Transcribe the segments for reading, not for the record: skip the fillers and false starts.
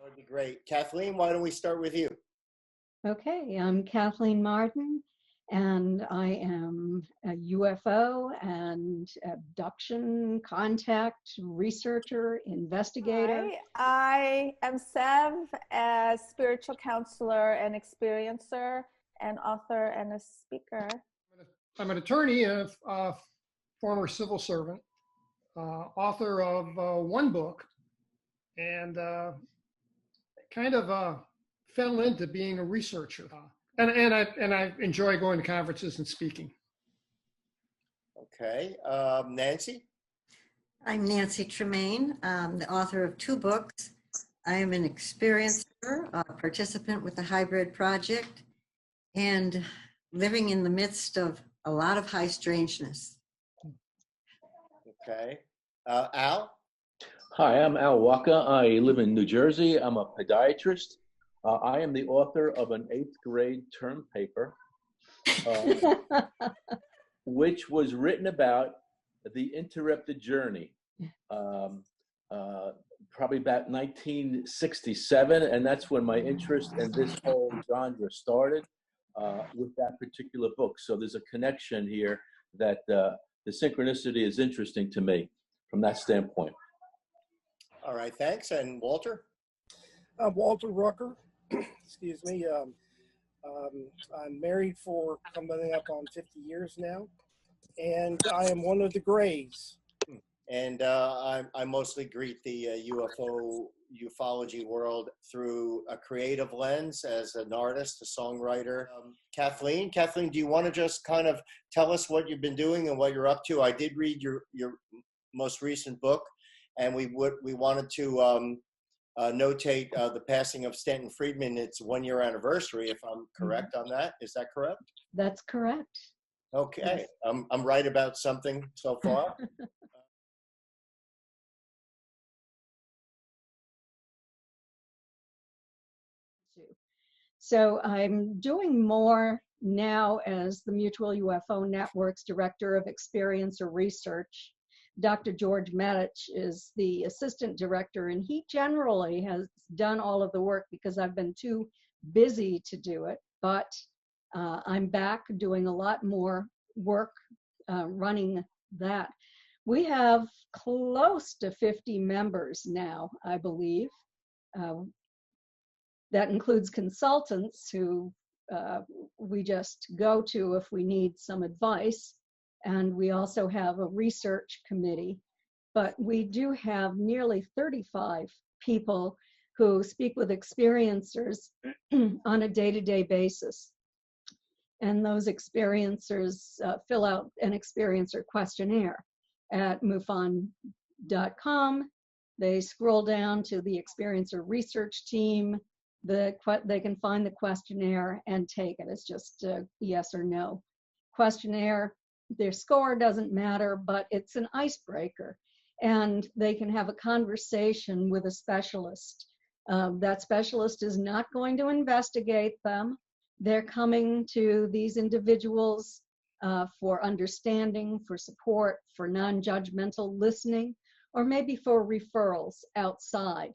That would be great. Kathleen, why don't we start with you? Okay, I'm Kathleen Marden, and I am a UFO and abduction contact researcher, investigator. Hi, I am Sev, a spiritual counselor and experiencer, and author and a speaker. I'm an attorney, a former civil servant, author of one book, and kind of fell into being a researcher. And I enjoy going to conferences and speaking. Okay, Nancy? I'm Nancy Tremaine, the author of 2 books. I am an experiencer, a participant with the Hybrid Project, and living in the midst of a lot of high strangeness. Okay. Al? Hi, I'm Al Rucker. I live in New Jersey. I'm a podiatrist. I am the author of an 8th grade term paper, which was written about the interrupted journey, probably about 1967, and that's when my interest in this whole genre started with that particular book. So there's a connection here that the synchronicity is interesting to me from that standpoint. All right, thanks. And Walter? I'm Walter Rucker. Excuse me. I'm married for coming up on 50 years now, and I am one of the Greys. And I mostly greet the ufology world through a creative lens as an artist, a songwriter. Kathleen, do you want to just kind of tell us what you've been doing and what you're up to? I did read your most recent book, and we wanted to notate the passing of Stanton Friedman. It's 1-year anniversary, if I'm correct on that. Is that correct? That's correct. Okay, Yes. I'm right about something so far. So I'm doing more now as the Mutual UFO Network's Director of Experiencer Research. Dr. George Medich is the Assistant Director, and he generally has done all of the work because I've been too busy to do it. But I'm back doing a lot more work running that. We have close to 50 members now, I believe. That includes consultants who we just go to if we need some advice. And we also have a research committee. But we do have nearly 35 people who speak with experiencers on a day-to-day basis. And those experiencers fill out an experiencer questionnaire at MUFON.com. They scroll down to the experiencer research team. They can find the questionnaire and take it. It's just a yes or no questionnaire. Their score doesn't matter, but it's an icebreaker. And they can have a conversation with a specialist. That specialist is not going to investigate them. They're coming to these individuals for understanding, for support, for non-judgmental listening, or maybe for referrals outside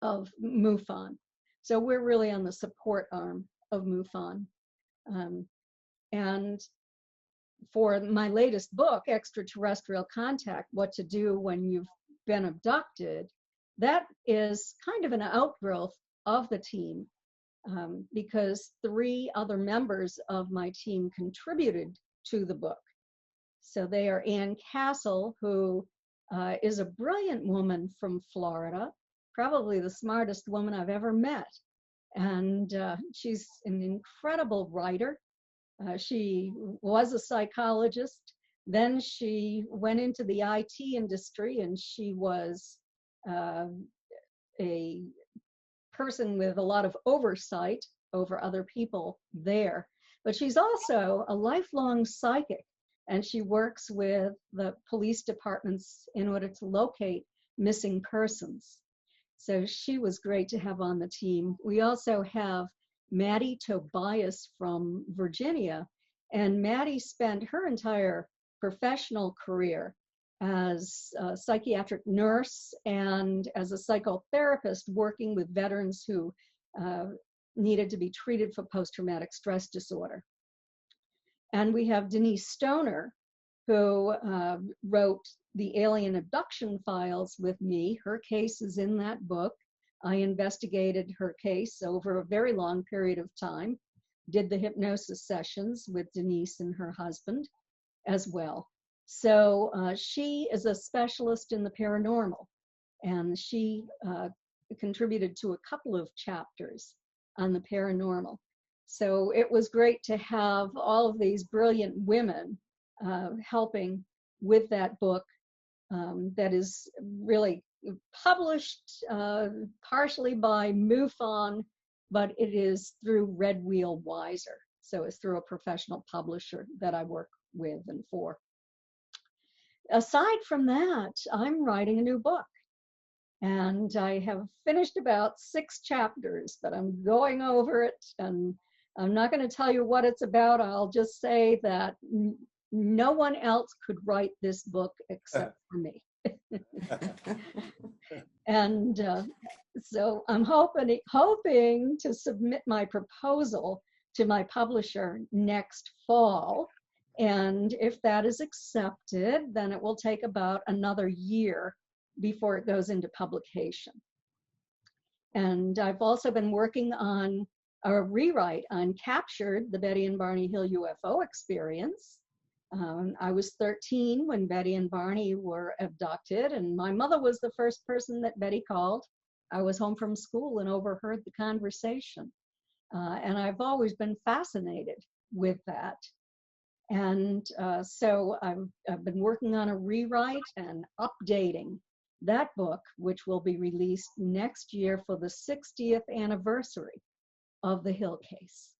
of MUFON. So we're really on the support arm of MUFON. And for my latest book, Extraterrestrial Contact, What to Do When You've Been Abducted, that is kind of an outgrowth of the team because 3 other members of my team contributed to the book. So they are Ann Castle, who is a brilliant woman from Florida, probably the smartest woman I've ever met. And she's an incredible writer. She was a psychologist. Then she went into the IT industry, and she was a person with a lot of oversight over other people there. But she's also a lifelong psychic, and she works with the police departments in order to locate missing persons. So she was great to have on the team. We also have Maddie Tobias from Virginia, and Maddie spent her entire professional career as a psychiatric nurse and as a psychotherapist working with veterans who needed to be treated for post-traumatic stress disorder. And we have Denise Stoner, who wrote the alien abduction files with me. Her case is in that book. I investigated her case over a very long period of time, did the hypnosis sessions with Denise and her husband as well. So she is a specialist in the paranormal, and she contributed to a couple of chapters on the paranormal. So it was great to have all of these brilliant women helping with that book that is really published partially by MUFON, but it is through Red Wheel Wiser. So it's through a professional publisher that I work with and for. Aside from that, I'm writing a new book. And I have finished about 6 chapters, but I'm going over it, and I'm not going to tell you what it's about. I'll just say that no one else could write this book except for me. And so I'm hoping to submit my proposal to my publisher next fall. And if that is accepted, then it will take about another year before it goes into publication. And I've also been working on a rewrite on Captured, the Betty and Barney Hill UFO experience. I was 13 when Betty and Barney were abducted, and my mother was the first person that Betty called. I was home from school and overheard the conversation. And I've always been fascinated with that. And so I've been working on a rewrite and updating that book, which will be released next year for the 60th anniversary of the Hill case.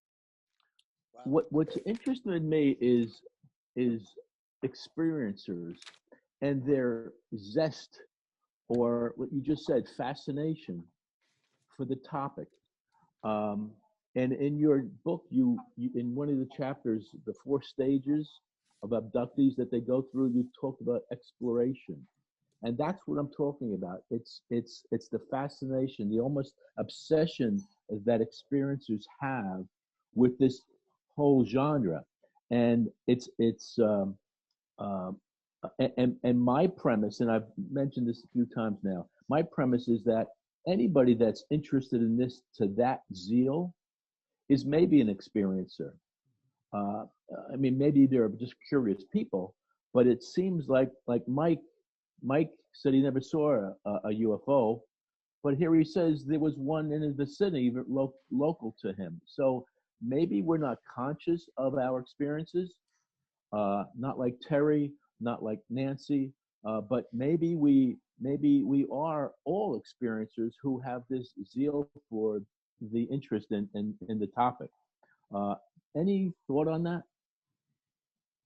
What's interesting in me is experiencers and their zest, or what you just said, fascination for the topic. And in your book, you in one of the chapters, the 4 stages of abductees that they go through, you talked about exploration. And that's what I'm talking about. It's the fascination, the almost obsession that experiencers have with this whole genre. And and my premise, and I've mentioned this a few times now, my premise is that anybody that's interested in this to that zeal is maybe an experiencer. I mean, maybe they're just curious people, but it seems like Mike said he never saw a UFO, but here he says there was one in his vicinity, local to him. So maybe we're not conscious of our experiences, not like Terry, not like Nancy, but maybe we are all experiencers who have this zeal for the interest in the topic. Any thought on that?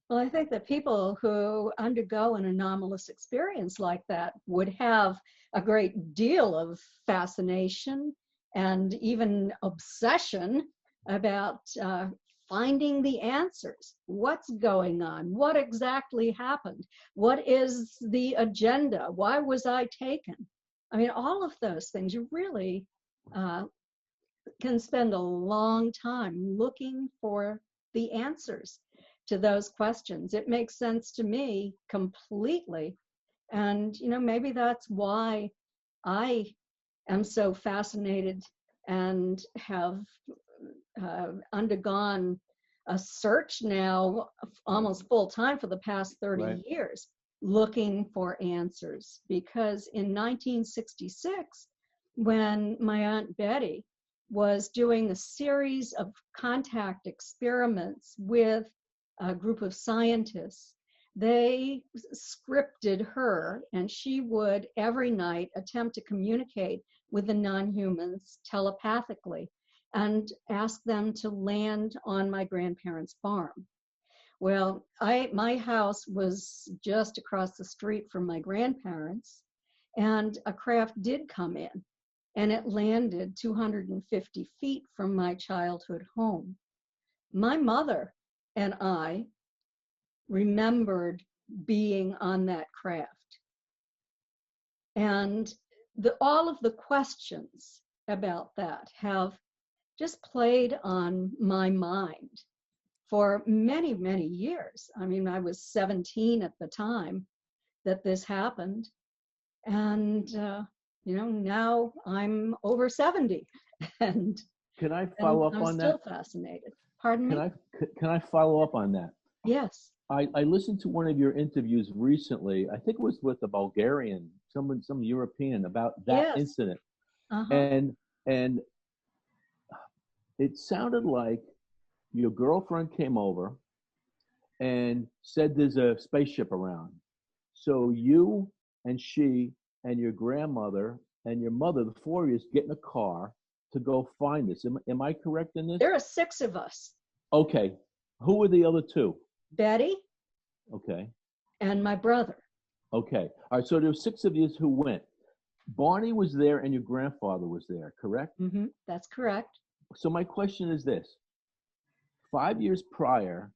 Well, I think that people who undergo an anomalous experience like that would have a great deal of fascination and even obsession about finding the answers. What's going on? What exactly happened? What is the agenda? Why was I taken? I mean, all of those things, you really can spend a long time looking for the answers to those questions. It makes sense to me completely. And, you know, maybe that's why I am so fascinated and have undergone a search now almost full time for the past 30 years, looking for answers. Because in 1966, when my Aunt Betty was doing a series of contact experiments with a group of scientists, they scripted her, and she would every night attempt to communicate with the non-humans telepathically and ask them to land on my grandparents' farm. Well, my house was just across the street from my grandparents, and a craft did come in, and it landed 250 feet from my childhood home. My mother and I remembered being on that craft. And all of the questions about that have just played on my mind for many, many years. I mean, I was 17 at the time that this happened. And, now I'm over 70. And Can I follow up I'm on still that? fascinated. Pardon me? Can I follow up on that? Yes. I listened to one of your interviews recently. I think it was with a Bulgarian, some European, about that Yes. incident, Uh-huh. and it sounded like your girlfriend came over and said there's a spaceship around. So you and she and your grandmother and your mother, the four of you, get in a car to go find this. Am I correct in this? There are 6 of us. Okay. Who were the other 2? Betty Okay. and my brother. Okay. All right. So there were 6 of you who went. Barney was there and your grandfather was there, correct? Mm-hmm. That's correct. So my question is this. 5 years prior,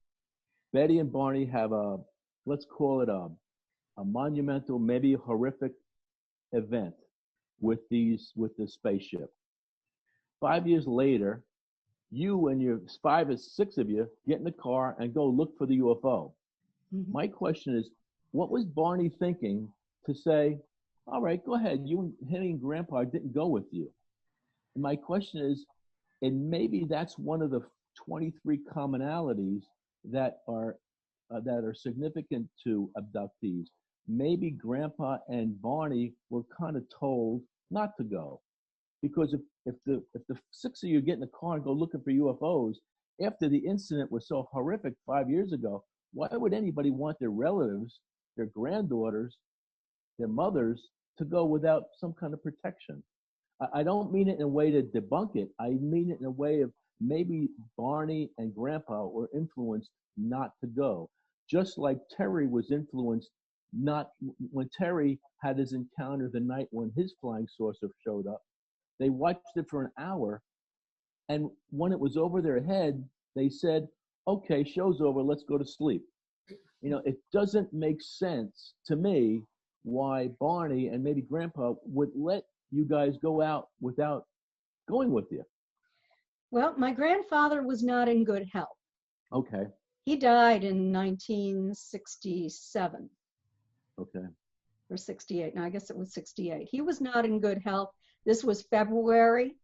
Betty and Barney have let's call it a monumental, maybe horrific event with the spaceship. 5 years later, you and your 5 or 6 of you get in the car and go look for the UFO. Mm-hmm. My question is, what was Barney thinking to say, all right, go ahead, him and Grandpa didn't go with you? And my question is, and maybe that's one of the 23 commonalities that are significant to abductees. Maybe Grandpa and Barney were kind of told not to go, because if the 6 of you get in the car and go looking for UFOs after the incident was so horrific 5 years ago, why would anybody want their relatives, their granddaughters, their mothers to go without some kind of protection? I don't mean it in a way to debunk it. I mean it in a way of maybe Barney and Grandpa were influenced not to go. Just like Terry was influenced not, when Terry had his encounter the night when his flying saucer showed up, they watched it for an hour, and when it was over their head, they said, okay, show's over, let's go to sleep. It doesn't make sense to me why Barney and maybe Grandpa would let you guys go out without going with you. Well, my grandfather was not in good health. Okay. He died in 1967. Okay. Or 68. No, I guess it was 68. He was not in good health. This was February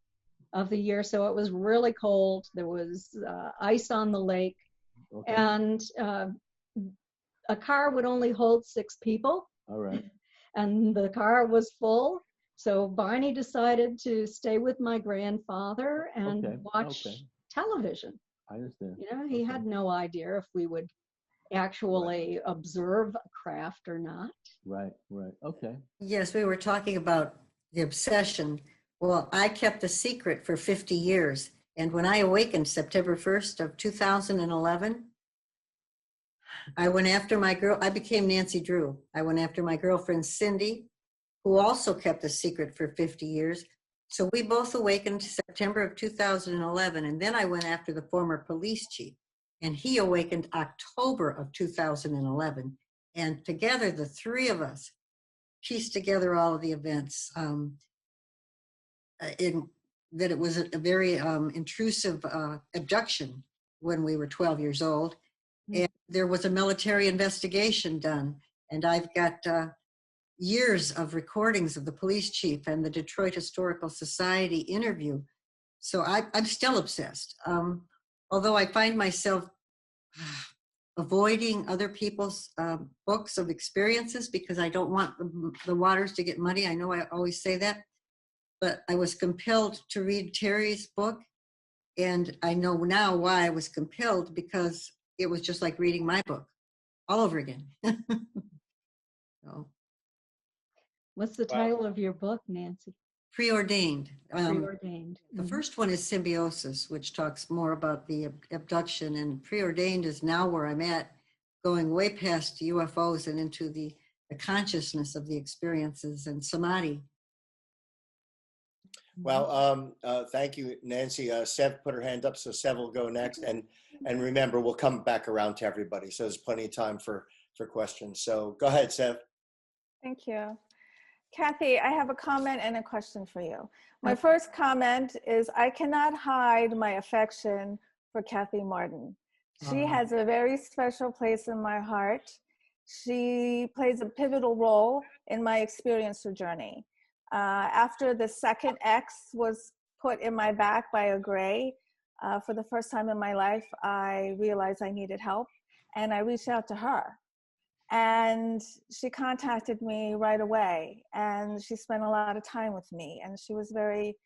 of the year, so it was really cold. There was ice on the lake. Okay. And a car would only hold 6 people. All right. And the car was full. So Barney decided to stay with my grandfather and watch television. I understand. He had no idea if we would actually observe a craft or not. Right. Okay. Yes, we were talking about the obsession. Well, I kept a secret for 50 years. And when I awakened September 1st of 2011, I went after I became Nancy Drew. I went after my girlfriend, Cindy, who also kept a secret for 50 years. So we both awakened September of 2011. And then I went after the former police chief, and he awakened October of 2011. And together, the 3 of us pieced together all of the events. That it was a very intrusive abduction when we were 12 years old. And there was a military investigation done. And I've got years of recordings of the police chief and the Detroit Historical Society interview. So I'm still obsessed. Although I find myself avoiding other people's books of experiences because I don't want the waters to get muddy. I know I always say that, but I was compelled to read Terry's book. And I know now why I was compelled, because it was just like reading my book all over again. So. What's the title of your book, Nancy? Preordained. Preordained. The first one is Symbiosis, which talks more about the abduction, and Preordained is now where I'm at, going way past UFOs and into the consciousness of the experiences and samadhi. Well, thank you, Nancy. Sev put her hand up, so Sev will go next. And remember, we'll come back around to everybody. So there's plenty of time for for questions. So go ahead, Sev. Thank you. Kathy, I have a comment and a question for you. My first comment is I cannot hide my affection for Kathleen Marden. She has a very special place in my heart. She plays a pivotal role in my experiencer journey. After the second X was put in my back by a gray, for the first time in my life, I realized I needed help, and I reached out to her. And she contacted me right away, and she spent a lot of time with me, and she was very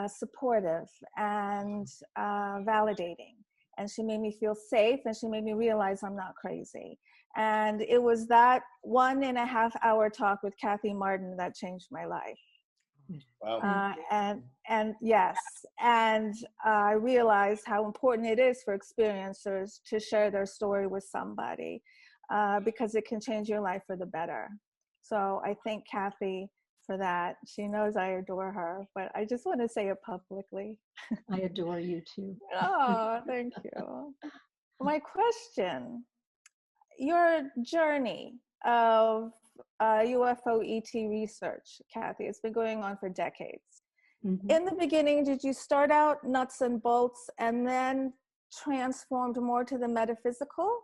supportive and validating. And she made me feel safe, and she made me realize I'm not crazy. And it was that 1.5 hour talk with Kathleen Marden that changed my life. Wow. And yes, and I realized how important it is for experiencers to share their story with somebody, because it can change your life for the better. So I thank Kathy for that. She knows I adore her, but I just want to say it publicly. I adore you too. Oh, thank you. My question, your journey of UFO ET research, Kathy, it's been going on for decades. Mhm. In the beginning, did you start out nuts and bolts and then transformed more to the metaphysical?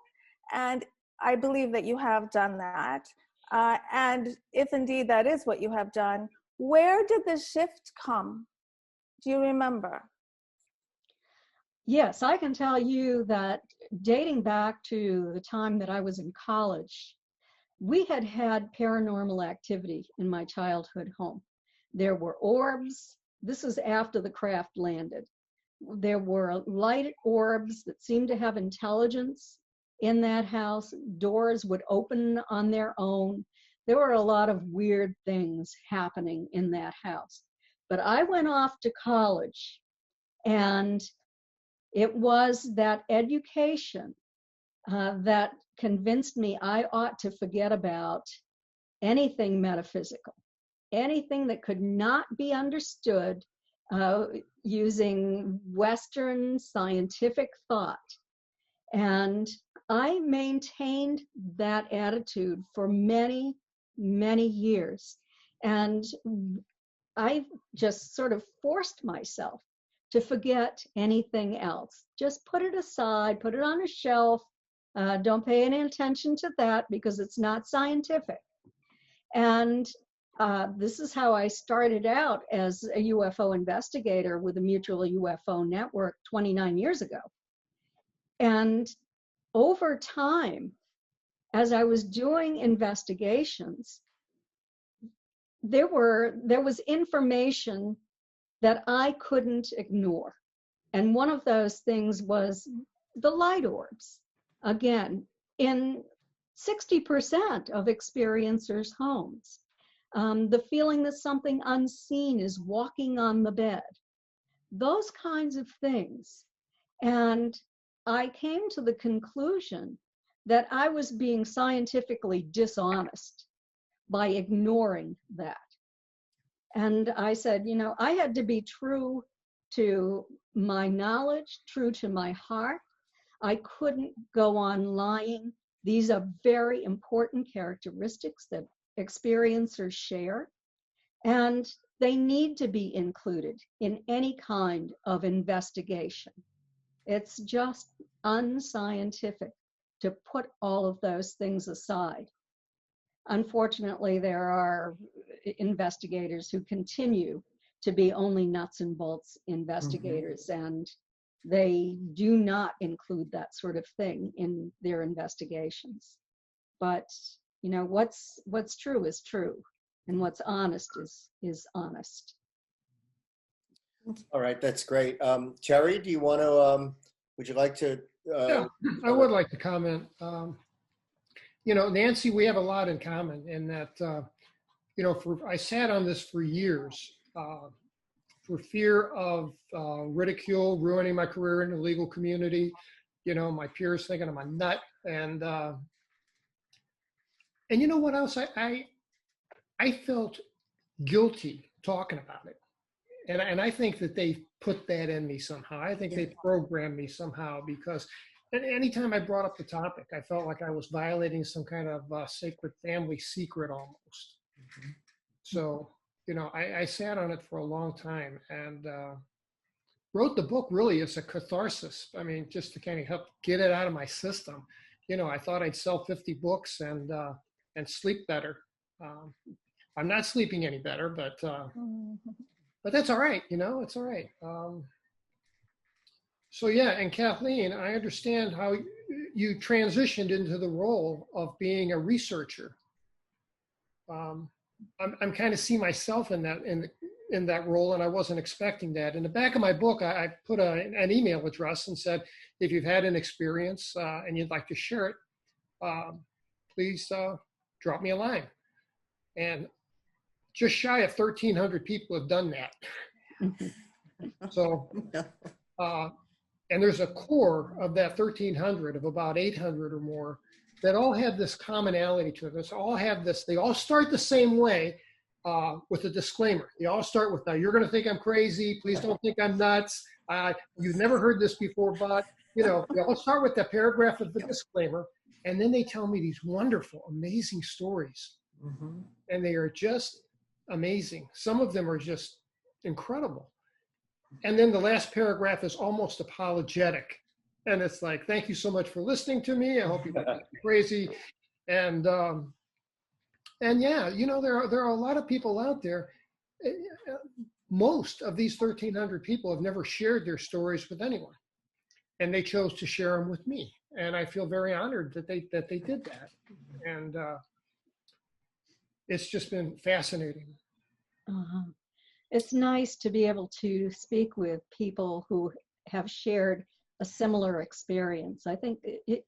And I believe that you have done that. And if indeed that is what you have done, where did the shift come? Do you remember? Yes, I can tell you that dating back to the time that I was in college, we had had paranormal activity in my childhood home. There were orbs. This was after the craft landed. There were light orbs that seemed to have intelligence in that house. Doors would open on their own. There were a lot of weird things happening in that house. But I went off to college, and it was that education that convinced me I ought to forget about anything metaphysical, anything that could not be understood using Western scientific thought. And I maintained that attitude for many, many years. And I just sort of forced myself to forget anything else. Just put it aside, put it on a shelf. Don't pay any attention to that because it's not scientific. And this is how I started out as a UFO investigator with the Mutual UFO Network 29 years ago. And over time, as I was doing investigations, there was information that I couldn't ignore. And one of those things was the light orbs. Again, in 60% of experiencers' homes, the feeling that something unseen is walking on the bed, those kinds of things. And I came to the conclusion that I was being scientifically dishonest by ignoring that. And I said, you know, I had to be true to my knowledge, true to my heart. I couldn't go on lying. These are very important characteristics that experiencers share, and they need to be included in any kind of investigation. It's just unscientific to put all of those things aside. Unfortunately, there are investigators who continue to be only nuts and bolts investigators, and they do not include that sort of thing in their investigations. But you know, what's true is true, and what's honest is honest. All right, that's great. Terry, do you want to? Would you like to? Yeah, I would like to comment. You know, Nancy, we have a lot in common in that, you know, I sat on this for years for fear of ridicule, ruining my career in the legal community, you know, my peers thinking I'm a nut. And you know what else? I felt guilty talking about it. And I think that they put that in me somehow. I think they programmed me somehow because And anytime I brought up the topic, I felt like I was violating some kind of sacred family secret almost. So, you know, I sat on it for a long time and wrote the book really as a catharsis. I mean, just to kind of help get it out of my system. You know, I thought I'd sell 50 books and sleep better. I'm not sleeping any better, but that's all right. You know, it's all right. So yeah, and Kathleen, I understand how you transitioned into the role of being a researcher. I'm kind of see myself in that role, and I wasn't expecting that. In the back of my book, I put an email address and said, if you've had an experience and you'd like to share it, please drop me a line. And just shy of 1,300 people have done that. So, and there's a core of that 1,300 of about 800 or more that all have this commonality to them. They all start the same way with a disclaimer. They all start with, now you're going to think I'm crazy. Please don't think I'm nuts. You've never heard this before, but, you know, they all start with that paragraph of the disclaimer. And then they tell me these wonderful, amazing stories. Mm-hmm. And they are just amazing. Some of them are just incredible. And then the last paragraph is almost apologetic. And it's like, thank you so much for listening to me. I hope you don't think I'm crazy. And yeah, you know, there are a lot of people out there. Most of these 1,300 people have never shared their stories with anyone. And they chose to share them with me. And I feel very honored that they did that. And it's just been fascinating. It's nice to be able to speak with people who have shared a similar experience. I think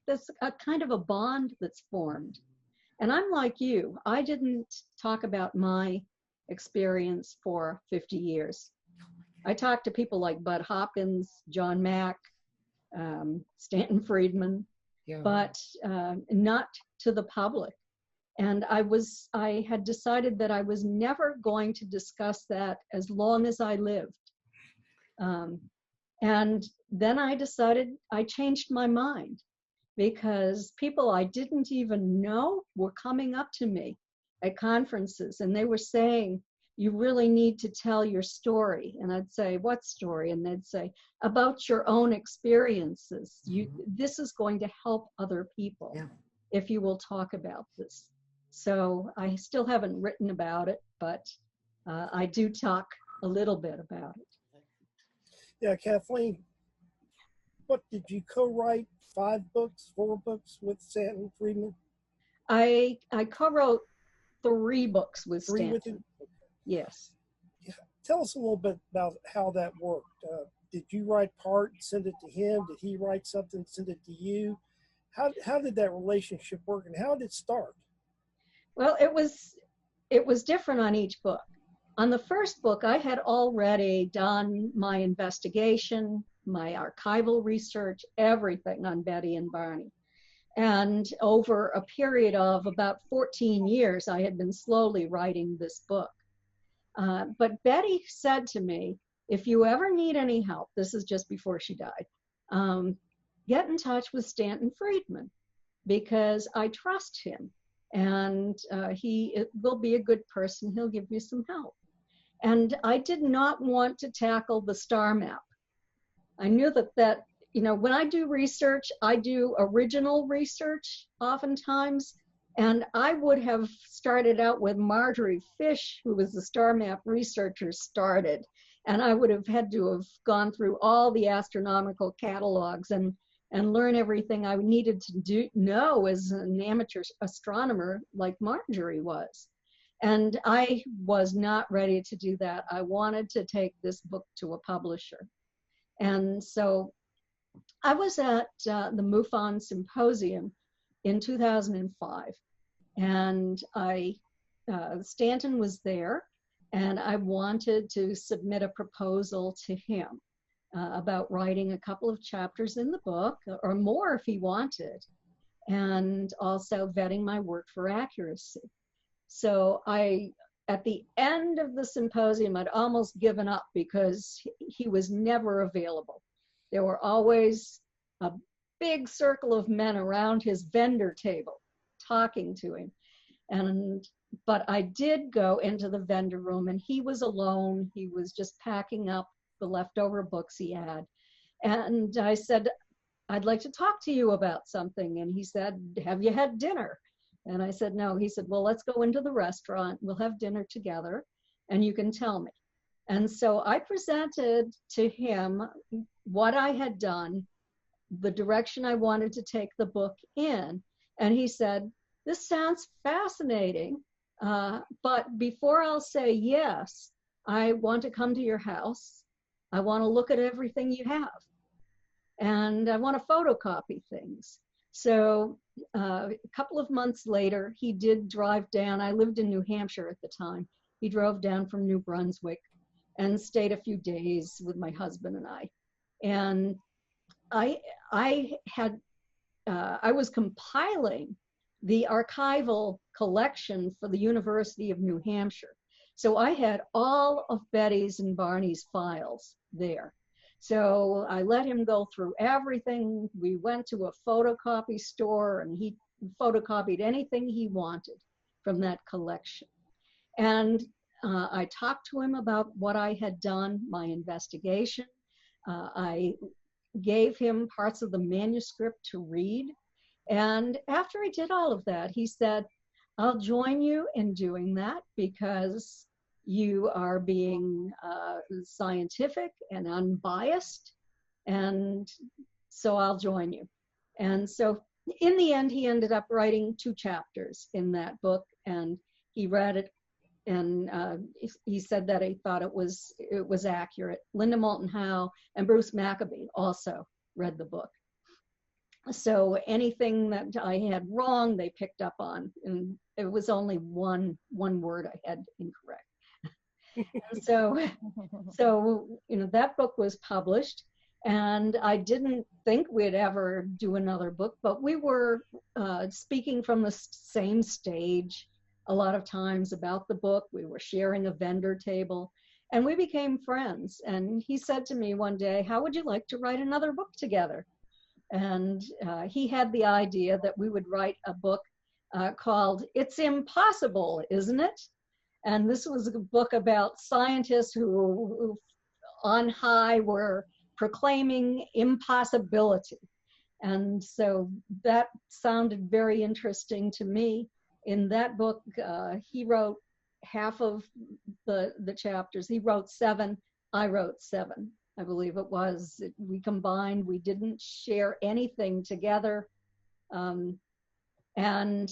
there's a kind of a bond that's formed. And I'm like you. I didn't talk about my experience for 50 years. I talked to people like Bud Hopkins, John Mack, Stanton Friedman, but not to the public. And I had decided that I was never going to discuss that as long as I lived. And then I changed my mind because people I didn't even know were coming up to me at conferences and they were saying, you really need to tell your story. And I'd say, what story? And they'd say, about your own experiences. This is going to help other people if you will talk about this. So I still haven't written about it, but I do talk a little bit about it. Yeah, Kathleen, what did you co-write? 4 books with Stanton Friedman? I co-wrote 3 books with Stanton. With him? Yes. Yeah. Tell us a little bit about how that worked. Did you write part, send it to him? Did he write something, send it to you? How did that relationship work, and how did it start? Well, it was different on each book. On the first book, I had already done my investigation, my archival research, everything on Betty and Barney. And over a period of about 14 years, I had been slowly writing this book. But Betty said to me, if you ever need any help, this is just before she died, get in touch with Stanton Friedman because I trust him. And he will be a good person. He'll give you some help. And I did not want to tackle the star map. I knew that, you know, when I do research, I do original research oftentimes. And I would have started out with Marjorie Fish, who was the star map researcher, started. And I would have had to have gone through all the astronomical catalogs and learn everything I needed to know as an amateur astronomer like Marjorie was. And I was not ready to do that. I wanted to take this book to a publisher. And so I was at the MUFON Symposium in 2005. And Stanton was there, and I wanted to submit a proposal to him about writing a couple of chapters in the book, or more if he wanted, and also vetting my work for accuracy. So at the end of the symposium, I'd almost given up because he was never available. There were always big circle of men around his vendor table talking to him. But I did go into the vendor room, and he was alone. He was just packing up the leftover books he had. And I said, I'd like to talk to you about something. And he said, have you had dinner? And I said, no. He said, well, let's go into the restaurant. We'll have dinner together, and you can tell me. And so I presented to him what I had done, the direction I wanted to take the book in. And he said, this sounds fascinating, but before I'll say yes, I want to come to your house. I want to look at everything you have. And I want to photocopy things. So a couple of months later, he did drive down. I lived in New Hampshire at the time. He drove down from New Brunswick and stayed a few days with my husband and I. And I was compiling the archival collection for the University of New Hampshire. So I had all of Betty's and Barney's files there. So I let him go through everything. We went to a photocopy store, and he photocopied anything he wanted from that collection. And I talked to him about what I had done, my investigation. I gave him parts of the manuscript to read. And after I did all of that, he said, I'll join you in doing that because you are being scientific and unbiased. And so I'll join you. And so in the end, he ended up writing 2 chapters in that book, and he read it. And he said that he thought it was accurate. Linda Moulton Howe and Bruce Maccabee also read the book. So anything that I had wrong, they picked up on, and it was only one word I had incorrect. So that book was published, and I didn't think we'd ever do another book, but we were speaking from the same stage a lot of times about the book. We were sharing a vendor table, and we became friends. And he said to me one day, how would you like to write another book together? And he had the idea that we would write a book called It's Impossible, Isn't It? And this was a book about scientists who on high were proclaiming impossibility. And so that sounded very interesting to me. In that book, he wrote half of the chapters. He wrote 7, I wrote 7. I believe it was. We combined, we didn't share anything together. And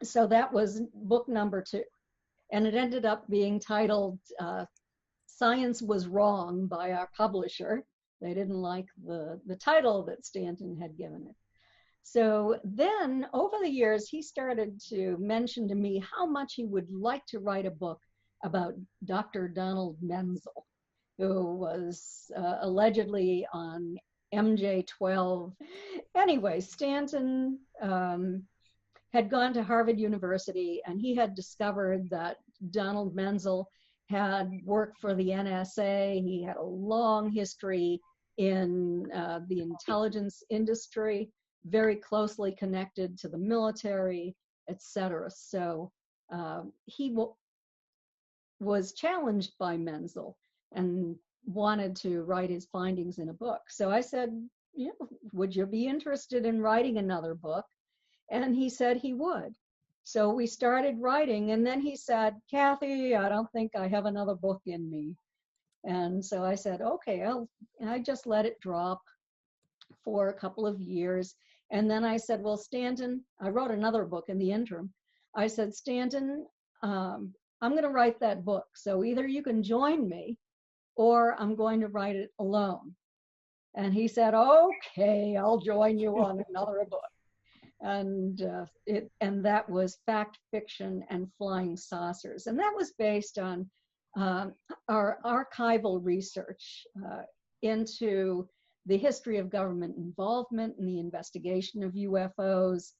so that was book number 2. And it ended up being titled Science Was Wrong by our publisher. They didn't like the title that Stanton had given it. So then over the years, he started to mention to me how much he would like to write a book about Dr. Donald Menzel, who was allegedly on MJ-12. Anyway, Stanton had gone to Harvard University, and he had discovered that Donald Menzel had worked for the NSA. He had a long history in the intelligence industry, very closely connected to the military, etc. So he was challenged by Menzel and wanted to write his findings in a book. So I said, would you be interested in writing another book? And he said he would. So we started writing, and then he said, Kathy, I don't think I have another book in me. And so I said, okay, I just let it drop for a couple of years. And then I said, well, Stanton, I wrote another book in the interim. I said, Stanton, I'm going to write that book. So either you can join me or I'm going to write it alone. And he said, okay, I'll join you on another book. And that was Fact, Fiction, and Flying Saucers. And that was based on our archival research into the history of government involvement in the investigation of UFOs,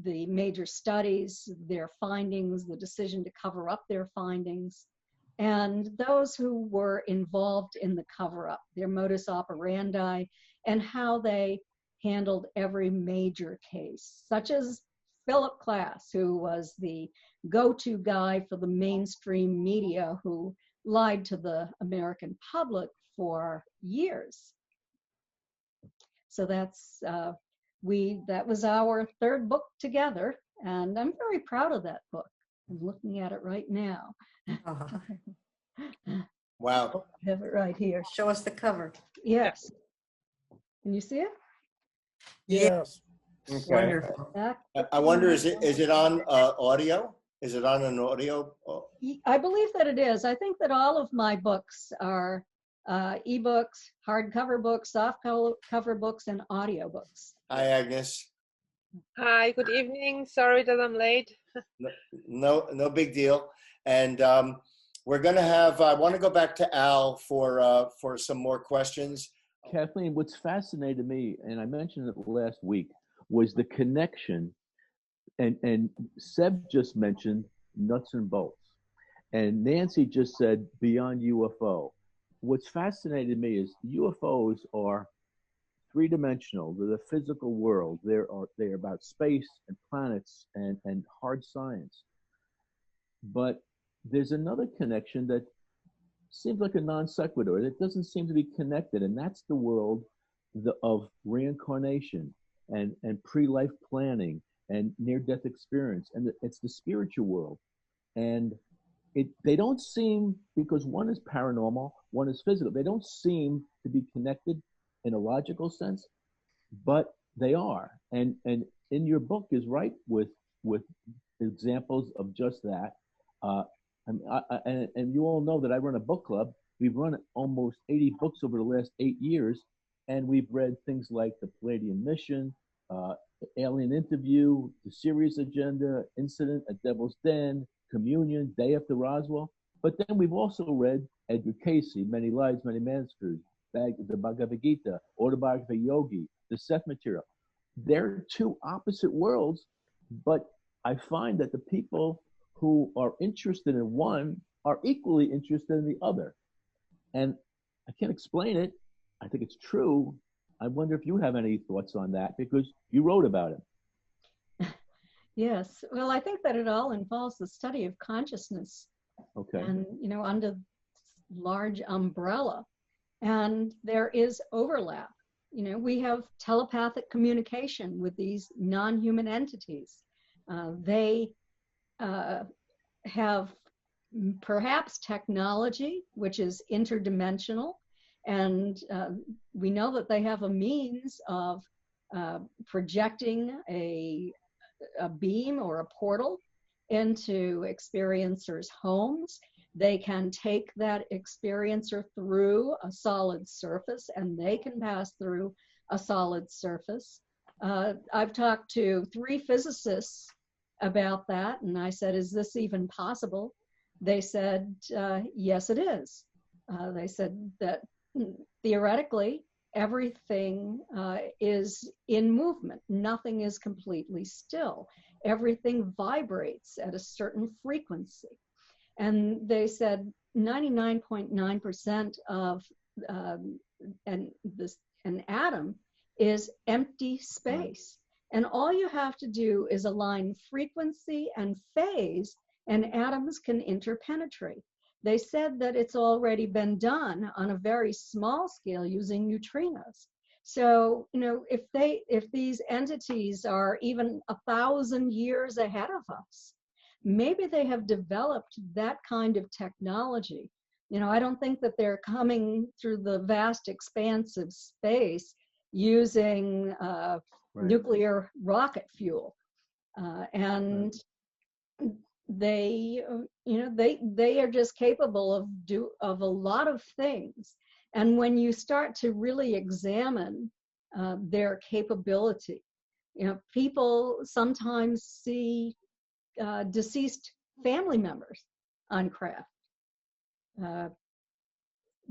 the major studies, their findings, the decision to cover up their findings, and those who were involved in the cover-up, their modus operandi, and how they handled every major case, such as Philip Klass, who was the go-to guy for the mainstream media who lied to the American public for years. So that's that was our third book together, and I'm very proud of that book. I'm looking at it right now. Oh, Wow. I have it right here. show us the cover. Yes. Can you see it? Yes. Okay. Wonderful. I wonder, is it on audio? Is it on an audio? I believe that it is. I think that all of my books are ebooks, hardcover books, soft cover books, and audio books. Hi, Agnes. Hi, good evening. Sorry that I'm late. No big deal. And we're going to have, I want to go back to Al for some more questions. Kathleen, what's fascinated me, and I mentioned it last week, was the connection, and Seb just mentioned nuts and bolts, and Nancy just said beyond UFO. What's fascinated me is UFOs are three-dimensional. They're the physical world. They're about space and planets and hard science. But there's another connection that seems like a non sequitur. It doesn't seem to be connected, and that's the world of reincarnation and pre-life planning and near-death experience, and it's the spiritual world. And they don't seem, because one is paranormal, one is physical, they don't seem to be connected in a logical sense, but they are. And in your book is right with examples of just that. And you all know that I run a book club. We've run almost 80 books over the last 8 years, and we've read things like The Palladian Mission, Alien Interview, The Sirius Agenda, Incident at Devil's Den, Communion, Day After Roswell. But then we've also read Edgar Cayce, Many Lives, Many Masters, the Bhagavad Gita, Autobiography of Yogi, the Seth material. They're two opposite worlds, but I find that the people who are interested in one are equally interested in the other. And I can't explain it. I think it's true. I wonder if you have any thoughts on that, because you wrote about it. Yes. Well, I think that it all involves the study of consciousness. Okay. And, under large umbrella. And there is overlap. We have telepathic communication with these non-human entities. They have perhaps technology, which is interdimensional. And we know that they have a means of projecting a beam or a portal into experiencers' homes. They can take that experiencer through a solid surface, and they can pass through a solid surface. I've talked to 3 physicists about that, and I said, is this even possible? They said, yes, it is. They said that theoretically, everything is in movement. Nothing is completely still. Everything vibrates at a certain frequency. And they said 99.9% of an atom is empty space. And all you have to do is align frequency and phase, and atoms can interpenetrate. They said that it's already been done on a very small scale using neutrinos. So, if these entities are even 1,000 years ahead of us, maybe they have developed that kind of technology. I don't think that they're coming through the vast expanse of space using nuclear rocket fuel. And they are just capable of a lot of things. And when you start to really examine their capability, people sometimes see deceased family members on craft.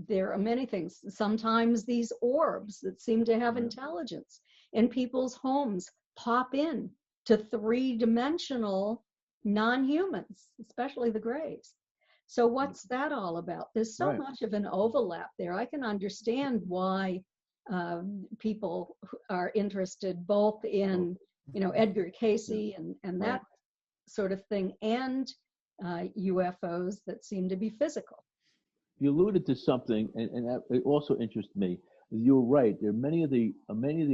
There are many things. Sometimes these orbs that seem to have intelligence in people's homes pop in to 3-dimensional non-humans, especially the grays. So what's that all about? There's so much of an overlap there. I can understand why people who are interested both in, Edgar Casey and that sort of thing, and UFOs that seem to be physical. You alluded to something, and that it also interests me. You're right. There are many of the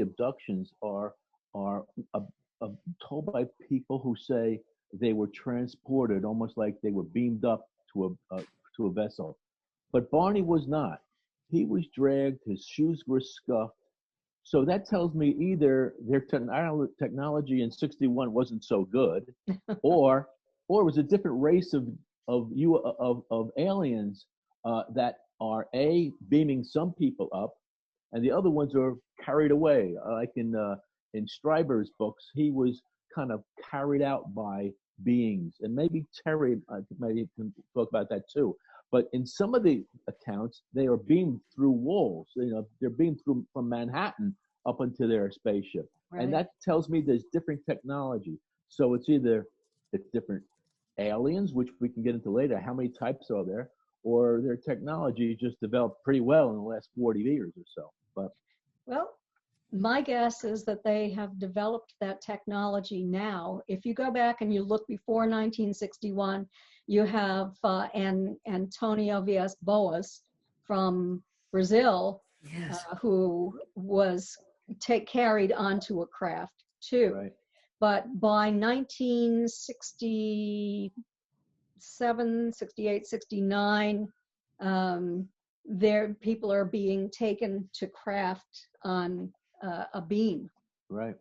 abductions are told by people who say they were transported, almost like they were beamed up to a vessel. But Barney was not. He was dragged. His shoes were scuffed. So that tells me either their technology in '61 wasn't so good, or it was a different race of aliens that are beaming some people up, and the other ones are carried away. Like in Stryber's books, he was kind of carried out by beings, and maybe Terry maybe can talk about that too. But in some of the accounts, they are beamed through walls. They're beamed through from Manhattan up into their spaceship, and that tells me there's different technology. So it's either different aliens, which we can get into later. How many types are there? Or their technology just developed pretty well in the last 40 years or so. But my guess is that they have developed that technology now. If you go back and you look before 1961, you have Antonio Villas-Boas from Brazil, who was carried onto a craft too. Right. But by 1967, 68, 69, people are being taken to craft on a beam. Right.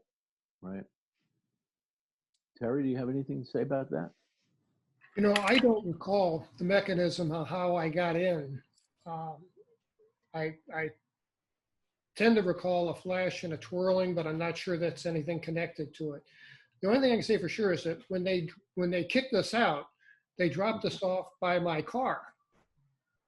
Terry, do you have anything to say about that? I don't recall the mechanism of how I got in. I tend to recall a flash and a twirling, but I'm not sure that's anything connected to it. The only thing I can say for sure is that when they kicked us out, they dropped us off by my car.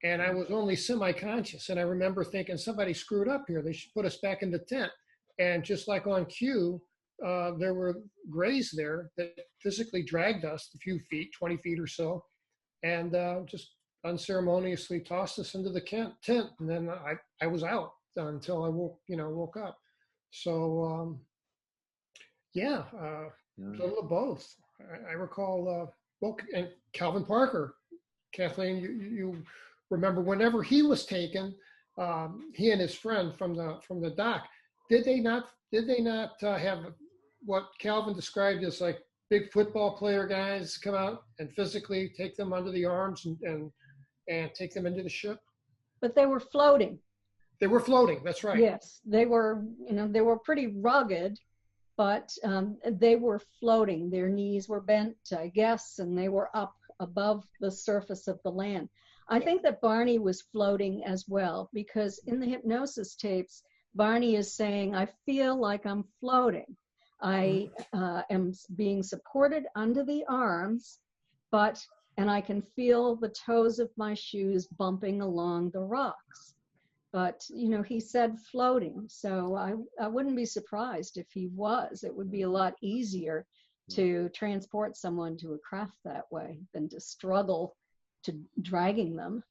And I was only semi-conscious. And I remember thinking, somebody screwed up here. They should put us back in the tent. And just like on cue, there were grays there that physically dragged us a few feet, 20 feet or so, and just unceremoniously tossed us into the tent. And then I was out until I woke up. So, a little of both. I recall, and Calvin Parker, Kathleen, you remember whenever he was taken, he and his friend from the dock, did they not have what Calvin described as like big football player guys come out and physically take them under the arms and take them into the ship? But they were floating. They were floating. That's right. Yes, they were. They were pretty rugged, but they were floating. Their knees were bent, I guess, and they were up above the surface of the land. I think that Barney was floating as well, because in the hypnosis tapes, Barney is saying, I feel like I'm floating. I am being supported under the arms, and I can feel the toes of my shoes bumping along the rocks. But, he said floating. So I wouldn't be surprised if he was. It would be a lot easier to transport someone to a craft that way than to struggle to dragging them.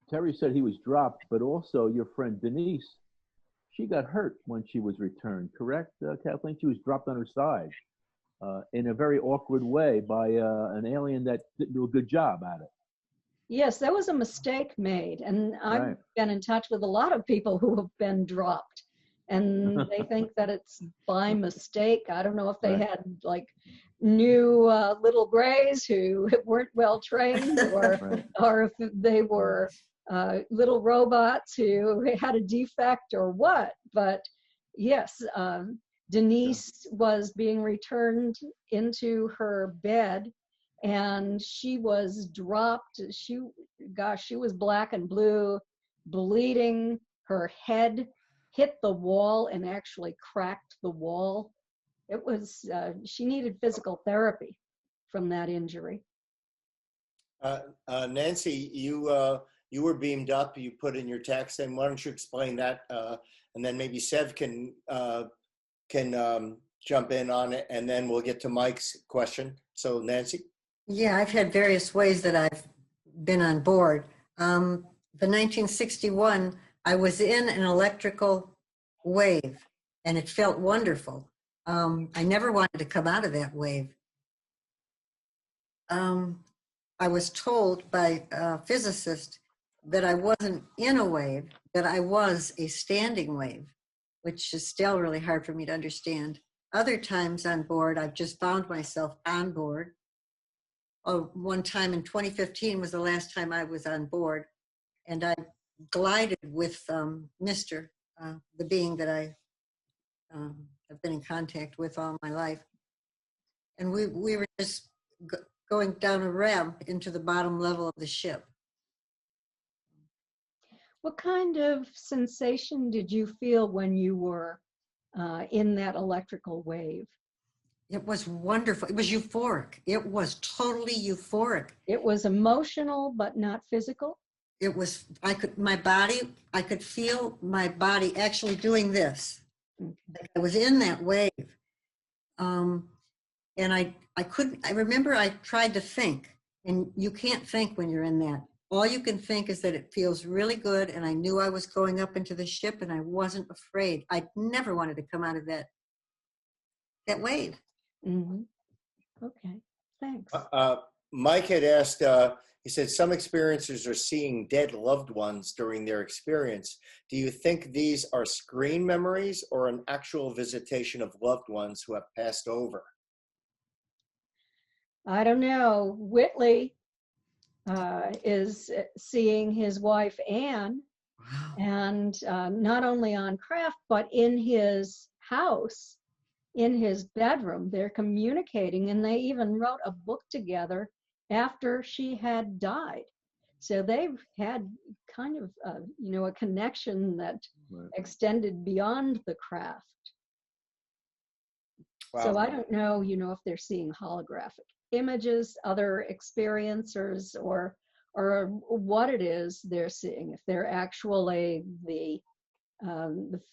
Terry said he was dropped, but also your friend Denise, she got hurt when she was returned, correct, Kathleen? She was dropped on her side in a very awkward way by an alien that didn't do a good job at it. Yes, there was a mistake made. And I've been in touch with a lot of people who have been dropped. And they think that it's by mistake. I don't know if they had like new little grays who weren't well trained, or if they were little robots who had a defect or what. But yes, Denise was being returned into her bed, and she was dropped. She was black and blue, bleeding. Her head hit the wall and actually cracked the wall. It was, she needed physical therapy from that injury. Nancy, you were beamed up. You put in your text, and why don't you explain that? And then maybe Sev can jump in on it, and then we'll get to Mike's question. So Nancy? Yeah, I've had various ways that I've been on board. The 1961, I was in an electrical wave and it felt wonderful. I never wanted to come out of that wave. I was told by a physicist that I wasn't in a wave, that I was a standing wave, which is still really hard for me to understand. Other times on board, I've just found myself on board. Oh, one time in 2015 was the last time I was on board, and I glided with Mr., the being that I have been in contact with all my life. And we were just going down a ramp into the bottom level of the ship. What kind of sensation did you feel when you were in that electrical wave? It was wonderful. It was euphoric. It was totally euphoric. It was emotional, but not physical? It was, I could feel my body actually doing this. Like I was in that wave. And I remember I tried to think, and you can't think when you're in that. All you can think is that it feels really good, and I knew I was going up into the ship, and I wasn't afraid. I never wanted to come out of that wave. Mm-hmm. Okay, thanks. Mike had asked, he said, some experiencers are seeing dead loved ones during their experience. Do you think these are screen memories or an actual visitation of loved ones who have passed over? I don't know. Whitley is seeing his wife, Anne, and not only on craft, but in his house, in his bedroom. They're communicating, and they even wrote a book together after she had died. So they've had kind of, a connection that extended beyond the craft. Wow. So I don't know, if they're seeing holographic images, other experiencers, or what it is they're seeing. If they're actually the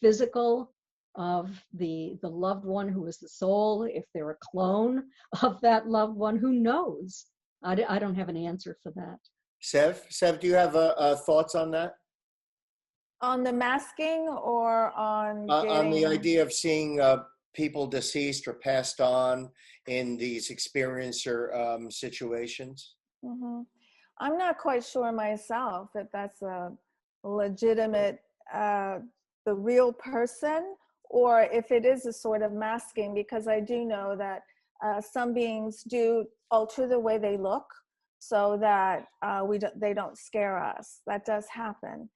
physical of the loved one who is the soul, if they're a clone of that loved one, who knows? I don't have an answer for that. Sev, do you have thoughts on that? On the masking or on On the idea of seeing people deceased or passed on in these experiencer situations? Mm-hmm. I'm not quite sure myself that that's a legitimate, the real person, or if it is a sort of masking, because I do know that some beings do alter the way they look so that they don't scare us. That does happen.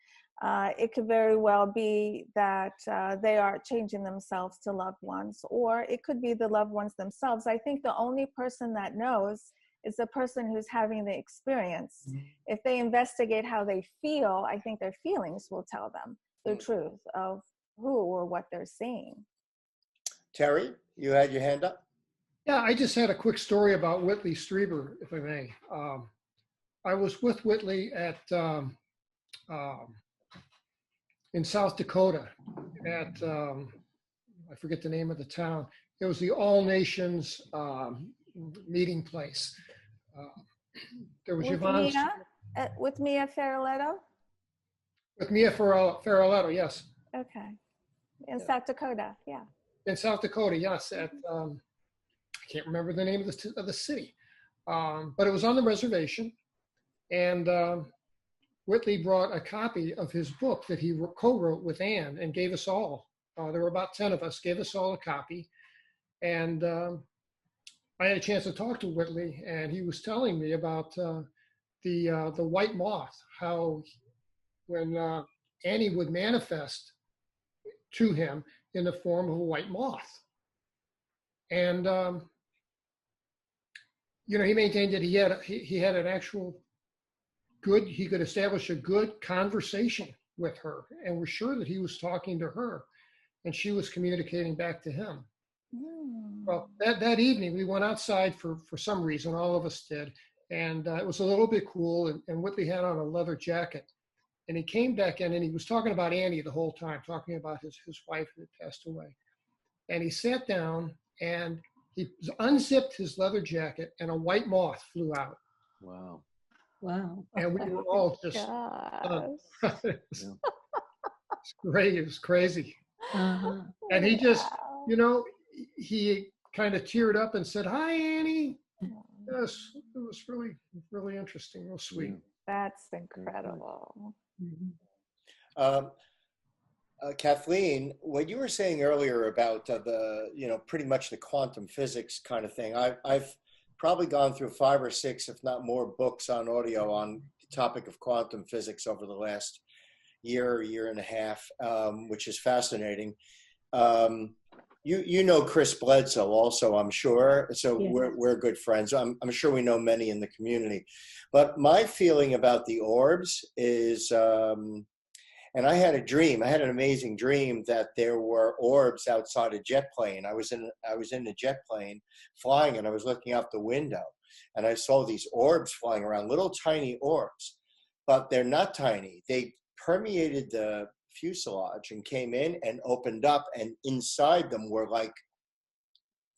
It could very well be that they are changing themselves to loved ones, or it could be the loved ones themselves. I think the only person that knows is the person who's having the experience. Mm-hmm. If they investigate how they feel, I think their feelings will tell them the truth of who or what they're seeing. Terry, you had your hand up? Yeah, I just had a quick story about Whitley Strieber, if I may. I was with Whitley at in South Dakota at, I forget the name of the town. It was the All Nations meeting place. There was Yvonne. With Mia Ferraletto? With Mia Ferraletto, yes. Okay. In South Dakota, yeah. In South Dakota, yes. At, I can't remember the name of the city. But it was on the reservation. And Whitley brought a copy of his book that he co-wrote with Anne and gave us all. There were about 10 of us, gave us all a copy. And I had a chance to talk to Whitley, and he was telling me about the white moth, how when Annie would manifest to him in the form of a white moth. And, he maintained that he had an actual he could establish a good conversation with her, and we're sure that he was talking to her and she was communicating back to him. Well, that evening we went outside for some reason, all of us did, and it was a little bit cool, and Whitley had on a leather jacket, and he came back in and he was talking about Annie the whole time, talking about his wife who had passed away. And he sat down and he unzipped his leather jacket and a white moth flew out. Wow. Wow. And we were all just It's great. It was crazy. Uh-huh. And he just, Wow. you know, he kind of teared up and said, "Hi, Annie." Yes, it was really, really interesting, real sweet. That's incredible. Mhm. Um, Kathleen, what you were saying earlier about pretty much the quantum physics kind of thing, I've probably gone through 5 or 6, if not more, books on audio on the topic of quantum physics over the last year and a half, which is fascinating. You know Chris Bledsoe also, I'm sure. So Yeah. we're good friends. I'm sure we know many in the community. But my feeling about the orbs is, and I had a dream. I had an amazing dream that there were orbs outside a jet plane. I was in a jet plane flying, and I was looking out the window, and I saw these orbs flying around, little tiny orbs, but they're not tiny. They permeated the fuselage and came in and opened up, and inside them were like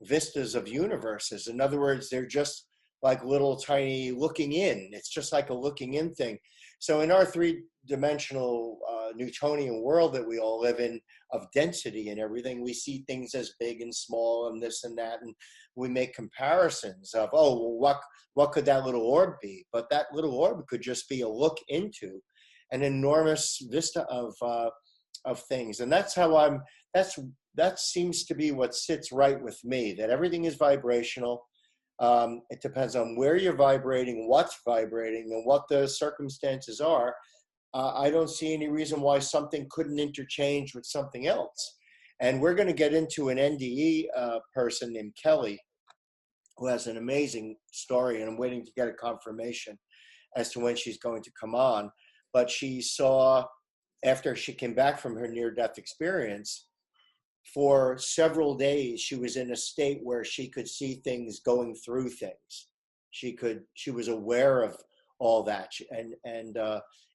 vistas of universes. In other words, they're just like little tiny looking in. It's just like a looking in thing. So in our three-dimensional Newtonian world that we all live in, of density and everything, we see things as big and small and this and that, and we make comparisons of, oh, well, what could that little orb be? But that little orb could just be a look into an enormous vista of things. And that's how that seems to be what sits right with me, that everything is vibrational. It depends on where you're vibrating, what's vibrating, and what the circumstances are. I don't see any reason why something couldn't interchange with something else. And we're going to get into an NDE person named Kelly, who has an amazing story, and I'm waiting to get a confirmation as to when she's going to come on. But she saw, after she came back from her near-death experience, for several days, she was in a state where she could see things going through things. She was aware of all that. And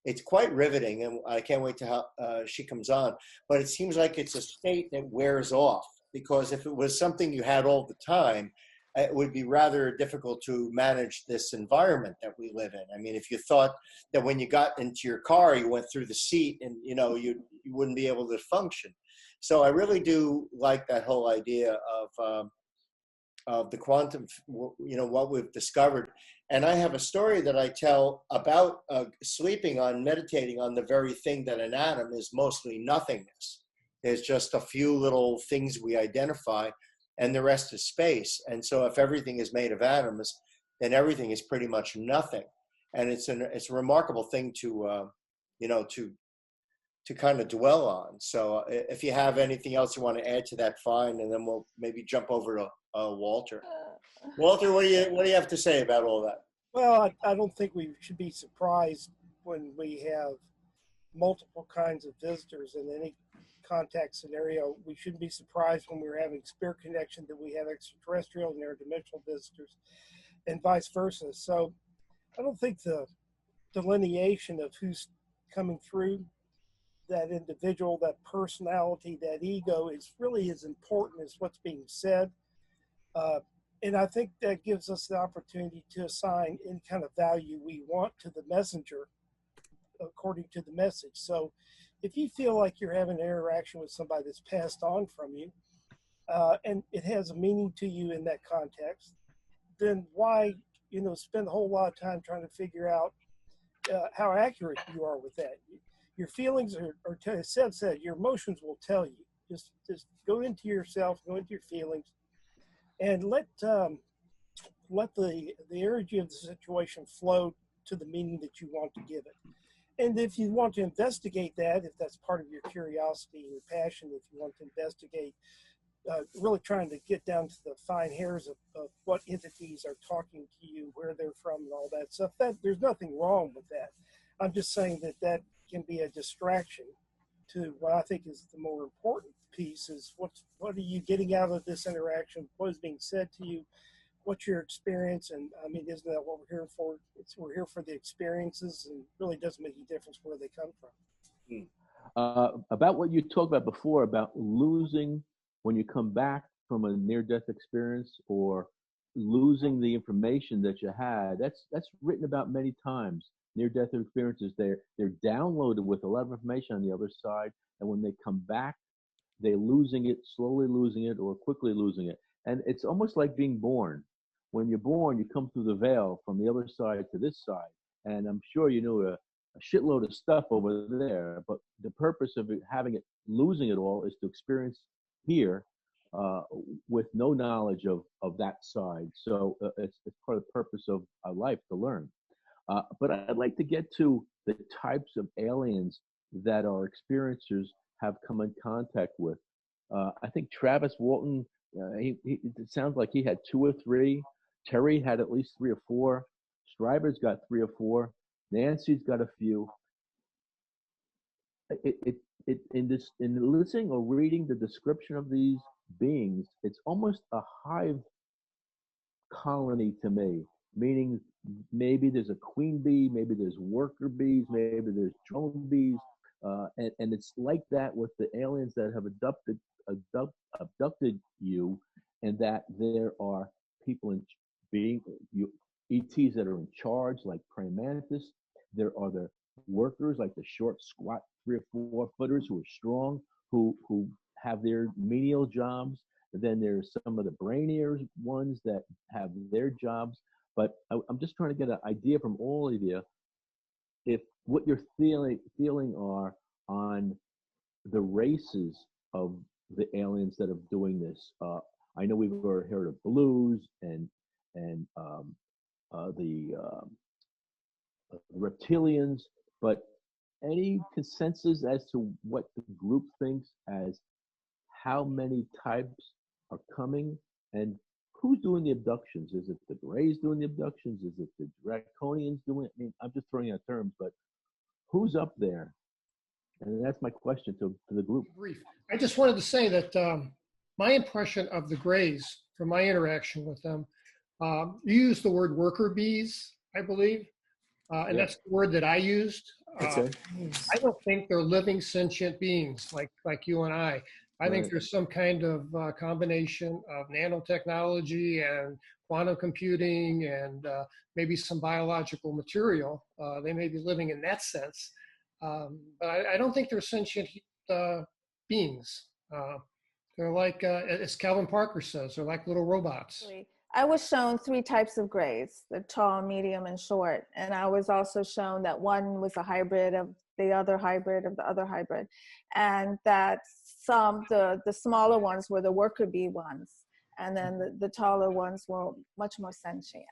it's quite riveting, and I can't wait to how she comes on. But it seems like it's a state that wears off, because if it was something you had all the time, it would be rather difficult to manage this environment that we live in. I mean, if you thought that when you got into your car, you went through the seat and, you wouldn't be able to function. So I really do like that whole idea of the quantum, what we've discovered. And I have a story that I tell about meditating on the very thing that an atom is mostly nothingness. There's just a few little things we identify, and the rest is space. And so if everything is made of atoms, then everything is pretty much nothing. And it's a remarkable thing to kind of dwell on. So if you have anything else you want to add to that, fine, and then we'll maybe jump over to Walter. Walter, what do you have to say about all that? Well, I don't think we should be surprised when we have multiple kinds of visitors in any contact scenario. We shouldn't be surprised when we're having spirit connection that we have extraterrestrial and interdimensional visitors, and vice versa. So I don't think the delineation of who's coming through, that individual, that personality, that ego, is really as important as what's being said. And I think that gives us the opportunity to assign any kind of value we want to the messenger according to the message. So if you feel like you're having an interaction with somebody that's passed on from you, and it has a meaning to you in that context, then why, spend a whole lot of time trying to figure out how accurate you are with that. Your feelings are as Seth said, your emotions will tell you. Just go into yourself, go into your feelings, and let the energy of the situation flow to the meaning that you want to give it. And if you want to investigate that, if that's part of your curiosity and your passion, if you want to investigate, really trying to get down to the fine hairs of what entities are talking to you, where they're from, and all that stuff, there's nothing wrong with that. I'm just saying that can be a distraction to what I think is the more important piece, is what are you getting out of this interaction? What is being said to you? What's your experience? And I mean, isn't that what we're here for? We're here for the experiences, and it really doesn't make any difference where they come from. About what you talked about before, about losing when you come back from a near-death experience, or losing the information that you had, that's written about many times. near-death experiences, they're downloaded with a lot of information on the other side, and when they come back, they're losing it, slowly losing it, or quickly losing it. And it's almost like being born. When you're born, you come through the veil from the other side to this side. And I'm sure you knew a shitload of stuff over there, but the purpose of losing it all is to experience here with no knowledge of that side. So it's part of the purpose of our life to learn. But I'd like to get to the types of aliens that our experiencers have come in contact with. I think Travis Walton, it sounds like he had 2 or 3. Terry had at least 3 or 4. Stryber's got 3 or 4. Nancy's got a few. In listening or reading the description of these beings, it's almost a hive colony to me, meaning maybe there's a queen bee, maybe there's worker bees, maybe there's drone bees, and it's like that with the aliens that have abducted you, and that there are people ETs that are in charge, like praying mantis. There are the workers, like the short, squat 3 or 4 footers who are strong, who have their menial jobs. And then there's some of the brainier ones that have their jobs. But I'm just trying to get an idea from all of you if what you're feeling are on the races of the aliens that are doing this. I know we've already heard of blues and the reptilians, but any consensus as to what the group thinks as how many types are coming and who's doing the abductions? Is it the Greys doing the abductions? Is it the Draconians doing it? I mean, I'm just throwing out terms, but who's up there? And that's my question to the group. Brief. I just wanted to say that my impression of the Greys from my interaction with them, you used the word worker bees, I believe, and that's the word that I used. Okay. I don't think they're living sentient beings like you and I. I think there's some kind of combination of nanotechnology and quantum computing and maybe some biological material. They may be living in that sense. But I don't think they're sentient beings. They're like, as Calvin Parker says, they're like little robots. I was shown 3 types of Greys, the tall, medium, and short. And I was also shown that one was a hybrid of the other hybrid of the other hybrid. And that the smaller ones were the worker bee ones. And then the taller ones were much more sentient.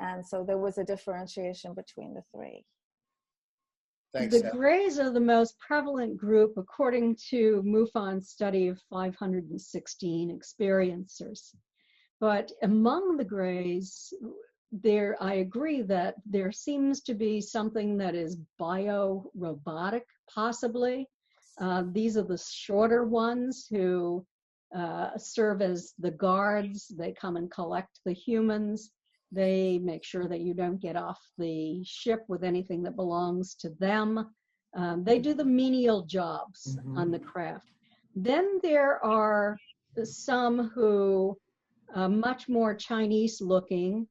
And so there was a differentiation between the 3. Thanks, the Greys are the most prevalent group according to MUFON's study of 516 experiencers. But among the Greys, I agree that there seems to be something that is bio-robotic, possibly. These are the shorter ones who serve as the guards. They come and collect the humans. They make sure that you don't get off the ship with anything that belongs to them. They do the menial jobs on the craft. Then there are some who much more Chinese looking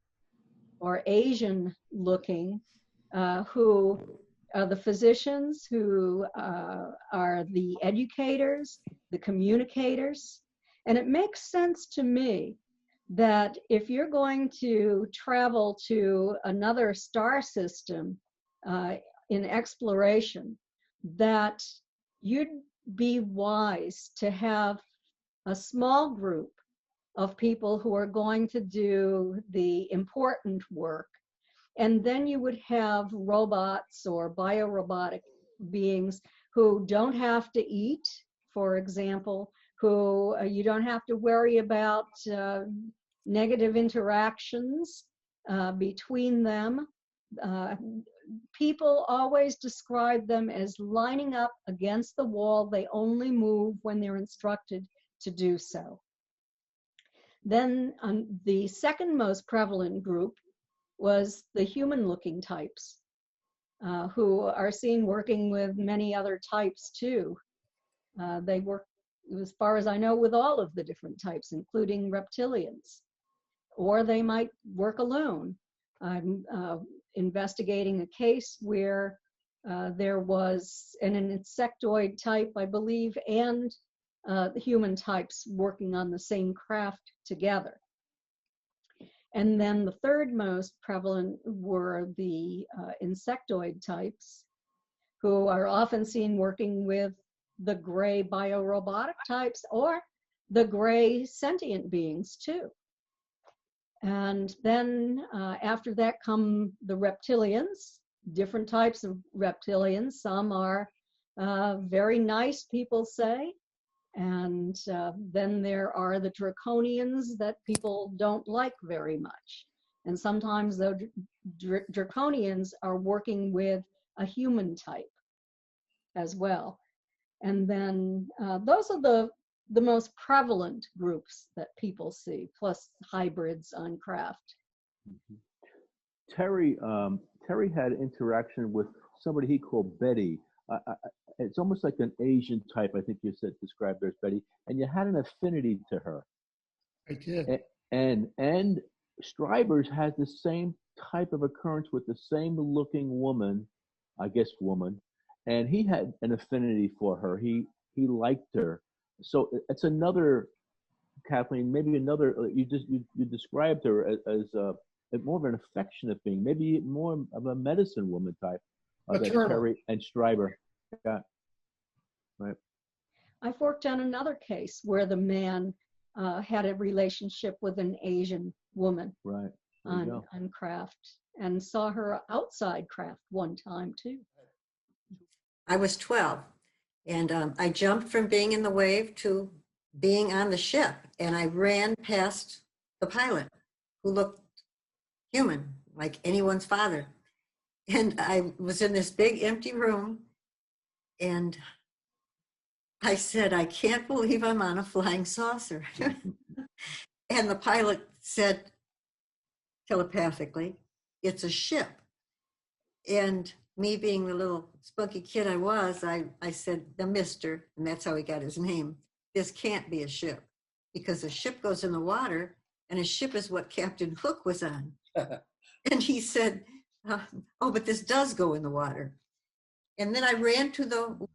or Asian looking, who are the physicians, who are the educators, the communicators. And it makes sense to me that if you're going to travel to another star system in exploration, that you'd be wise to have a small group of people who are going to do the important work. And then you would have robots or biorobotic beings who don't have to eat, for example, who you don't have to worry about negative interactions between them. People always describe them as lining up against the wall. They only move when they're instructed to do so. Then the second most prevalent group was the human-looking types, who are seen working with many other types too. They work, as far as I know, with all of the different types, including reptilians. Or they might work alone. investigating a case where there was an insectoid type, I believe, and the human types working on the same craft together. And then the third most prevalent were the insectoid types, who are often seen working with the gray biorobotic types or the gray sentient beings too. And then after that come the reptilians, different types of reptilians. Some are very nice, people say. And then there are the draconians that people don't like very much. And sometimes the draconians are working with a human type as well. And then those are the most prevalent groups that people see, plus hybrids on craft. Terry had interaction with somebody he called Betty. It's almost like an Asian type, I think you said, described her as Betty, and you had an affinity to her. I did. And Stryber's had the same type of occurrence with the same looking woman, and he had an affinity for her. He liked her. So it's another, Kathleen, maybe another, you described her as more of an affectionate being, maybe more of a medicine woman type. That Terry and Stryber got. Right. I've worked on another case where the man had a relationship with an Asian woman, right, on craft, and saw her outside craft one time too. I was 12, and I jumped from being in the wave to being on the ship, and I ran past the pilot, who looked human, like anyone's father. And I was in this big empty room, and I said, I can't believe I'm on a flying saucer. And the pilot said telepathically, it's a ship. And me being the little spunky kid I was, I said, the mister, and that's how he got his name, this can't be a ship, because a ship goes in the water, and a ship is what Captain Hook was on. And he said, oh, but this does go in the water. And then I ran to the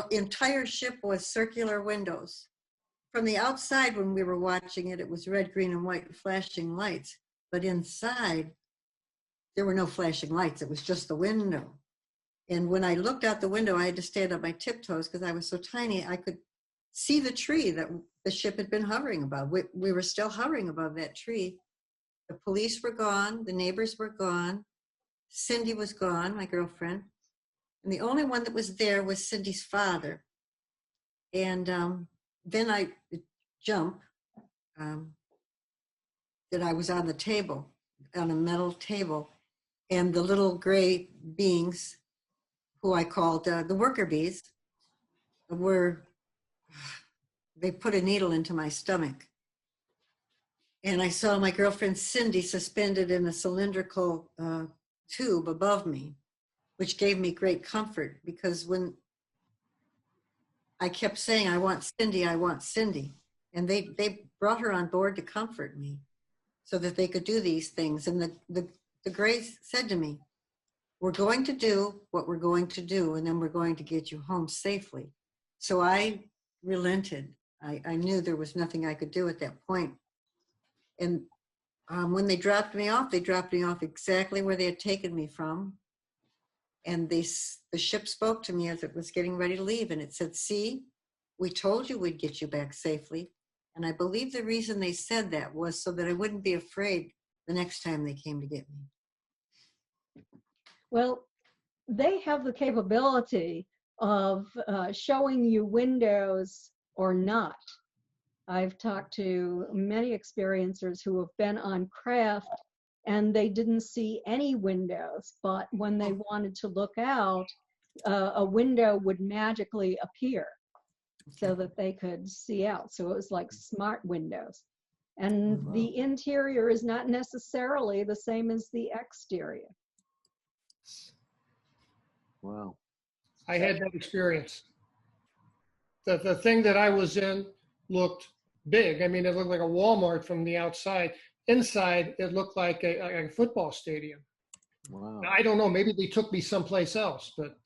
entire ship was circular windows. From the outside, when we were watching it, it was red, green, and white flashing lights. But inside, there were no flashing lights. It was just the window. And when I looked out the window, I had to stand on my tiptoes because I was so tiny. I could see the tree that the ship had been hovering above. We were still hovering above that tree. The police were gone. The neighbors were gone. Cindy was gone, my girlfriend. And the only one that was there was Cindy's father. And then I jumped that I was on the table, on a metal table. And the little gray beings, who I called the worker bees, they put a needle into my stomach. And I saw my girlfriend Cindy suspended in a cylindrical tube above me, which gave me great comfort, because when I kept saying, I want Cindy, and they brought her on board to comfort me so that they could do these things. And the Grace said to me, we're going to do what we're going to do, and then we're going to get you home safely. So I relented. I knew there was nothing I could do at that point. And when they dropped me off exactly where they had taken me from. And the ship spoke to me as it was getting ready to leave, and it said, see, we told you we'd get you back safely. And I believe the reason they said that was so that I wouldn't be afraid the next time they came to get me. Well, they have the capability of showing you windows or not. I've talked to many experiencers who have been on craft and they didn't see any windows, but when they wanted to look out, a window would magically appear so that they could see out. So it was like smart windows. And the interior is not necessarily the same as the exterior. Wow. I had that experience. The thing that I was in looked big. I mean, it looked like a Walmart from the outside. Inside, it looked like a football stadium. Wow. I don't know, maybe they took me someplace else, but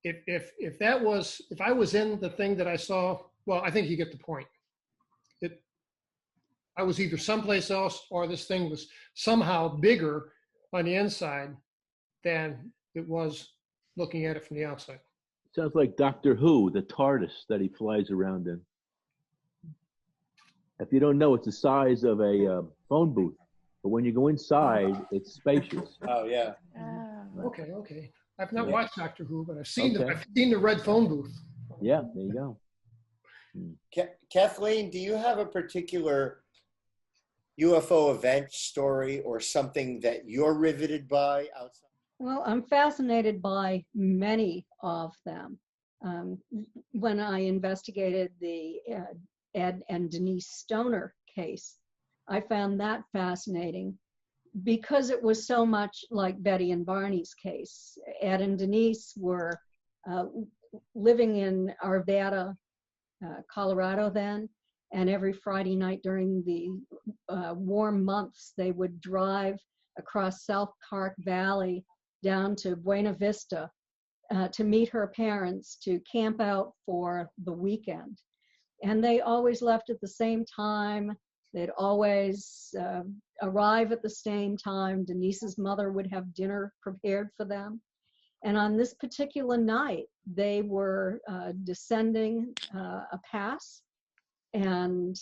if I was in the thing that I saw, well, I think you get the point. I was either someplace else or this thing was somehow bigger on the inside than it was looking at it from the outside. Sounds like Doctor Who, the TARDIS that he flies around in. If you don't know, it's the size of a phone booth. But when you go inside, it's spacious. Oh, yeah. Okay. I've not Yeah. watched Doctor Who, but I've seen Okay. I've seen the red phone booth. Yeah, there you go. Kathleen, do you have a particular UFO event story or something that you're riveted by outside? Well, I'm fascinated by many of them. When I investigated the Ed and Denise Stoner case, I found that fascinating because it was so much like Betty and Barney's case. Ed and Denise were living in Arvada, Colorado then, and every Friday night during the warm months, they would drive across South Park Valley down to Buena Vista to meet her parents to camp out for the weekend. And they always left at the same time. They'd always arrive at the same time. Denise's mother would have dinner prepared for them. And on this particular night, they were descending a pass. And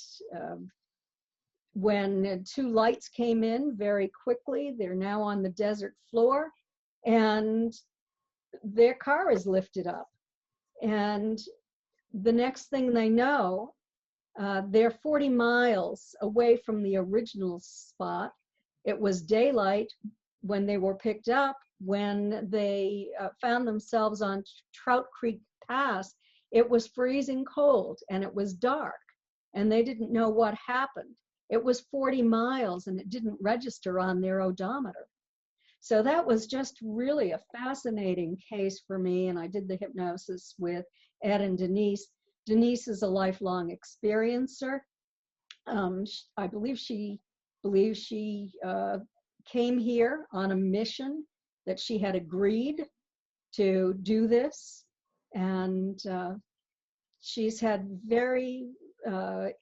when two lights came in very quickly, they're now on the desert floor, and their car is lifted up. And the next thing they know, they're 40 miles away from the original spot. It was daylight when they were picked up. When they found themselves on Trout Creek Pass, it was freezing cold and it was dark, and they didn't know what happened. It was 40 miles and it didn't register on their odometer. So that was just really a fascinating case for me, and I did the hypnosis with Ed and Denise. Denise is a lifelong experiencer. I believe she came here on a mission, that she had agreed to do this, and she's had very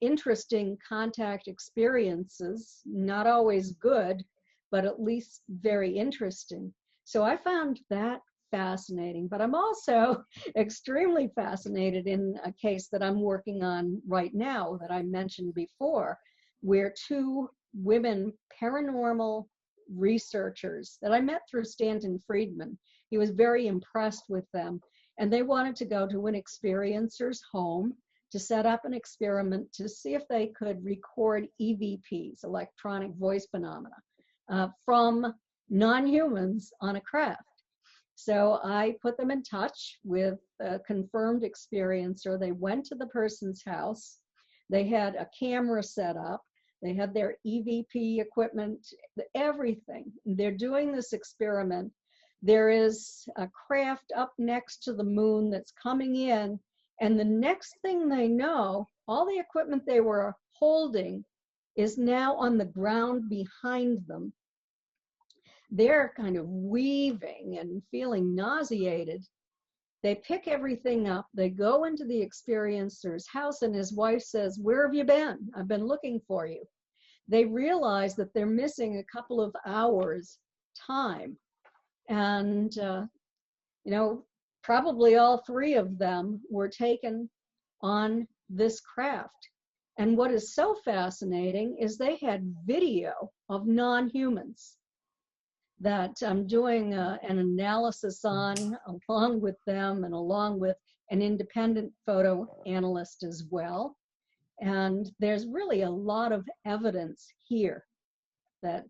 interesting contact experiences, not always good, but at least very interesting. So I found that fascinating, but I'm also extremely fascinated in a case that I'm working on right now that I mentioned before, where two women paranormal researchers that I met through Stanton Friedman. He was very impressed with them, and they wanted to go to an experiencer's home to set up an experiment to see if they could record EVPs, electronic voice phenomena, from non-humans on a craft. So I put them in touch with a confirmed experiencer. They went to the person's house. They had a camera set up. They had their EVP equipment, everything. They're doing this experiment. There is a craft up next to the moon that's coming in, and the next thing they know, all the equipment they were holding is now on the ground behind them. They're kind of weaving and feeling nauseated. They pick everything up. They go into the experiencer's house, and his wife says, "Where have you been? I've been looking for you." They realize that they're missing a couple of hours time. And, probably all three of them were taken on this craft. And what is so fascinating is they had video of non-humans that I'm doing an analysis on, along with them and along with an independent photo analyst as well. And there's really a lot of evidence here that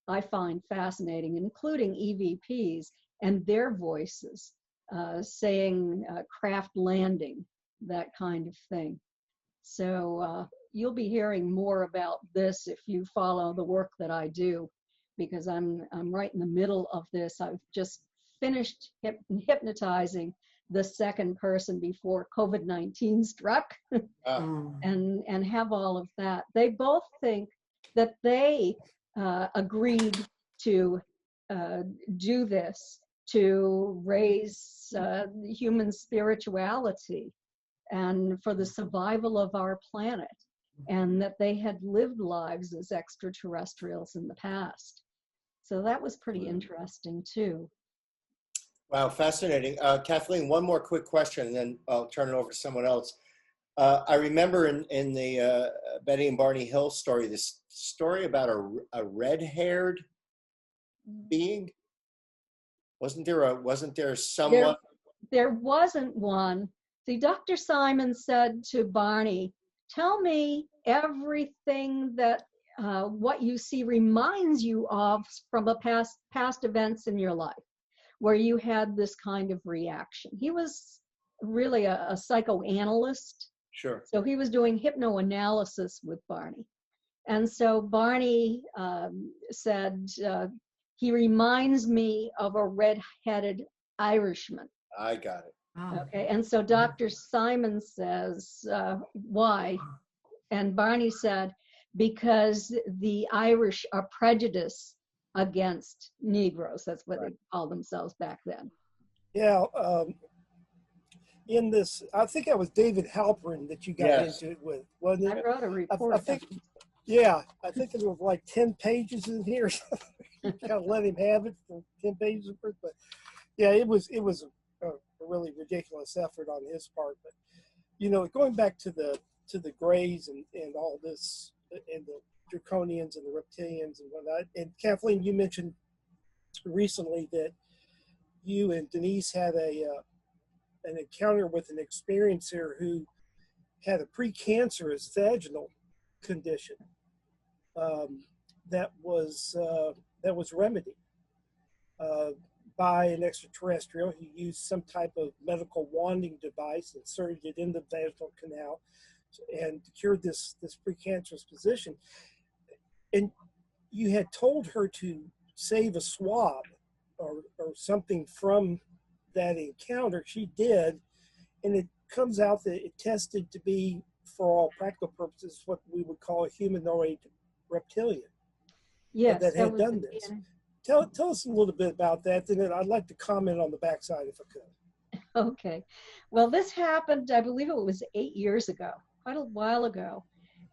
I find fascinating, including EVPs and their voices saying craft landing, that kind of thing. So you'll be hearing more about this if you follow the work that I do, because I'm right in the middle of this. I've just finished hypnotizing the second person before COVID-19 struck, and have all of that. They both think that they agreed to do this, to raise human spirituality and for the survival of our planet, and that they had lived lives as extraterrestrials in the past. So that was pretty interesting too. Wow, fascinating. Kathleen, one more quick question, and then I'll turn it over to someone else. I remember in the Betty and Barney Hill story, this story about a red-haired being. Wasn't there someone? There wasn't one. See, Dr. Simon said to Barney, "Tell me everything that what you see reminds you of from a past events in your life where you had this kind of reaction." He was really a psychoanalyst. Sure. So he was doing hypnoanalysis with Barney. And so Barney said, he reminds me of a red-headed Irishman. I got it. Okay, and so Dr. Simon says, why? And Barney said, because the Irish are prejudiced against Negroes. That's what they called themselves back then. Yeah. In this, I think that was David Halperin that you got into it with, wasn't it? I wrote a report. I think, yeah, I think there was like 10 pages in here. Kind of let him have it for 10 pages. But yeah, it was a really ridiculous effort on his part. But, you know, going back to the Greys and all this, and the Draconians and the Reptilians and whatnot. And Kathleen, you mentioned recently that you and Denise had an encounter with an experiencer who had a precancerous vaginal condition that was remedied by an extraterrestrial. He used some type of medical wanding device, inserted it in the vaginal canal, and cured this precancerous position. And you had told her to save a swab or something from that encounter. She did, and it comes out that it tested to be, for all practical purposes, what we would call a humanoid reptilian. Yes, that had done this. Tell us a little bit about that, and then I'd like to comment on the backside if I could. Okay. Well, this happened, I believe it was 8 years ago, quite a while ago.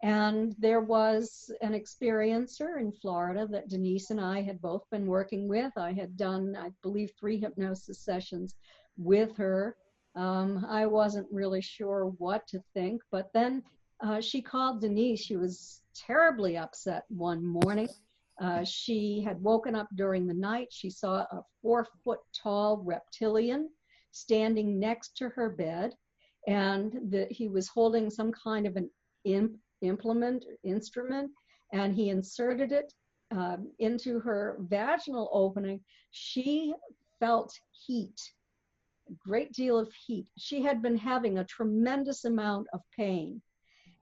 And there was an experiencer in Florida that Denise and I had both been working with. I had done, I believe, 3 hypnosis sessions with her. I wasn't really sure what to think, but then she called Denise. She was terribly upset one morning. She had woken up during the night. She saw a 4-foot-tall reptilian standing next to her bed, and he was holding some kind of an instrument, and he inserted it into her vaginal opening. She felt heat, a great deal of heat. She had been having a tremendous amount of pain.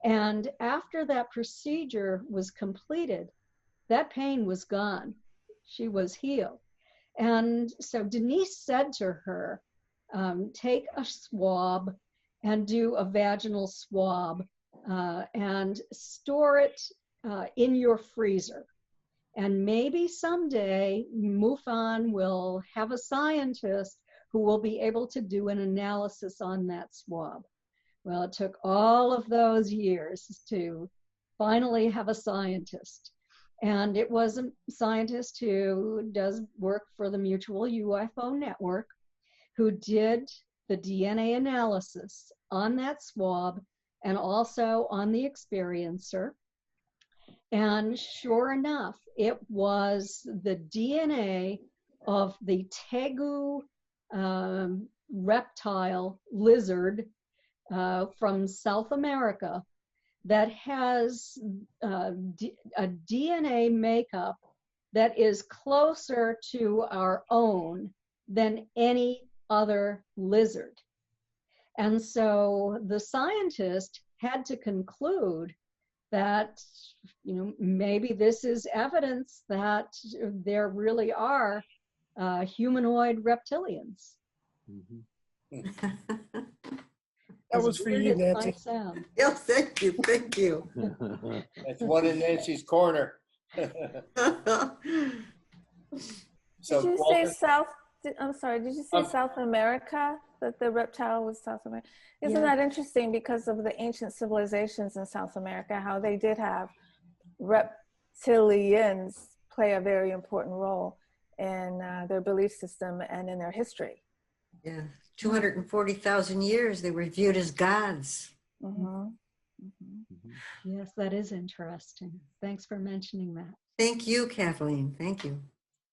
And after that procedure was completed, that pain was gone. She was healed. And so Denise said to her, take a swab and do a vaginal swab and store it in your freezer. And maybe someday MUFON will have a scientist who will be able to do an analysis on that swab. Well, it took all of those years to finally have a scientist. And it was a scientist who does work for the Mutual UFO Network who did the DNA analysis on that swab and also on the experiencer. And sure enough, it was the DNA of the tegu reptile lizard from South America that has a DNA makeup that is closer to our own than any other lizard. And so the scientist had to conclude that, you know, maybe this is evidence that there really are humanoid reptilians. Mm-hmm. That was for you, Nancy. Yeah, thank you, thank you. That's one in Nancy's corner. So Did you Walter, say South? I'm sorry. Did you say Um, South America? That the reptile was South America? Isn't Yeah. that interesting because of the ancient civilizations in South America, how they did have reptilians play a very important role in their belief system and in their history. Yeah, 240,000 years they were viewed as gods. Mm-hmm. Yes, that is interesting. Thanks for mentioning that. Thank you, Kathleen. Thank you.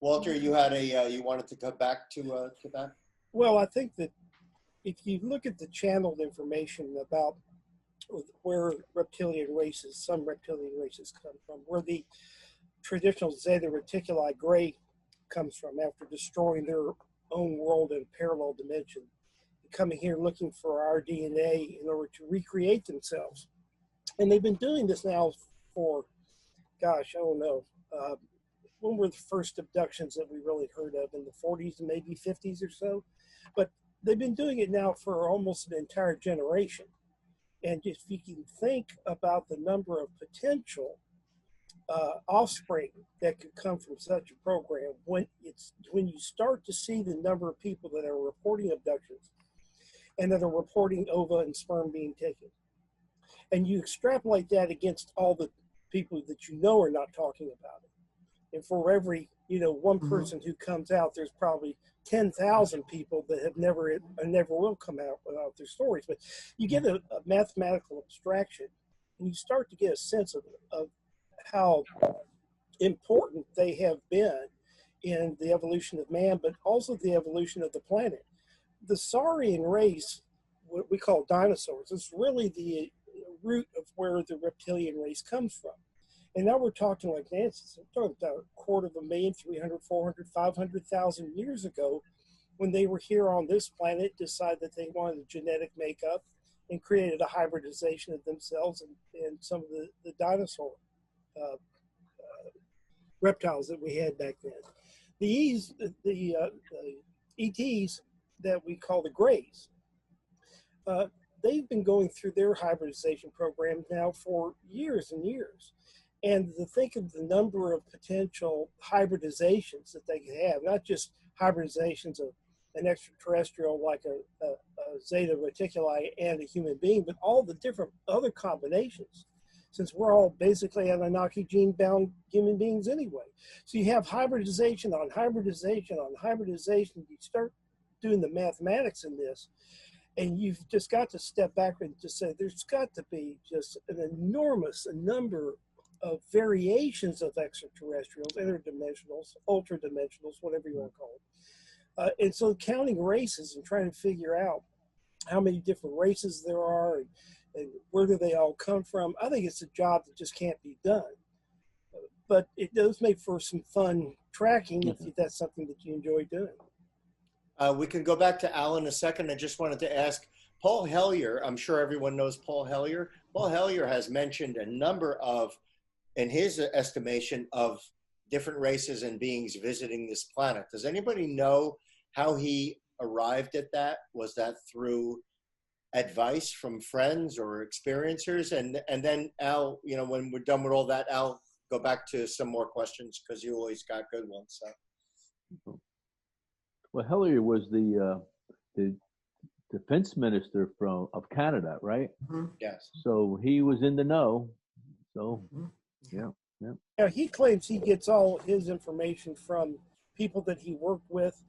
Walter, you had you wanted to come back to that? Well, I think that if you look at the channeled information about where some reptilian races come from, where the traditional Zeta Reticuli gray comes from after destroying their own world in a parallel dimension, coming here looking for our DNA in order to recreate themselves. And they've been doing this now for, gosh, I don't know, when were the first abductions that we really heard of? In the 40s and maybe 50s or so? But they've been doing it now for almost an entire generation. And if you can think about the number of potential offspring that could come from such a program, when you start to see the number of people that are reporting abductions and that are reporting ova and sperm being taken, and you extrapolate that against all the people that you know are not talking about it, and for every one person who comes out, there's probably 10,000 people that have never will come out without their stories. But you get a mathematical abstraction, and you start to get a sense of how important they have been in the evolution of man, but also the evolution of the planet. The Saurian race, what we call dinosaurs, is really the root of where the reptilian race comes from. And now we're talking, like Nancy said, we're talking about 250,000, 300, 400, 500,000 years ago, when they were here on this planet, decided that they wanted a genetic makeup and created a hybridization of themselves and some of the dinosaur reptiles that we had back then. The ETs that we call the Greys, they've been going through their hybridization program now for years and years. And to think of the number of potential hybridizations that they could have, not just hybridizations of an extraterrestrial like a Zeta Reticuli and a human being, but all the different other combinations, since we're all basically Anunnaki gene-bound human beings anyway. So you have hybridization on hybridization on hybridization. You start doing the mathematics in this, and you've just got to step back and just say, there's got to be just an enormous number of variations of extraterrestrials, interdimensionals, ultra-dimensionals, whatever you want to call them. And so counting races and trying to figure out how many different races there are and where do they all come from, I think it's a job that just can't be done. But it does make for some fun tracking if that's something that you enjoy doing. We can go back to Al in a second. I just wanted to ask Paul Hellyer. I'm sure everyone knows Paul Hellyer. Paul Hellyer has mentioned a number of, in his estimation, of different races and beings visiting this planet. Does anybody know how he arrived at that? Was that through advice from friends or experiencers? And then Al, when we're done with all that, Al, go back to some more questions because you always got good ones. So. Well, Hellyer was the defense minister of Canada, right? Yes. So he was in the know. So, yeah. Now, he claims he gets all his information from people that he worked with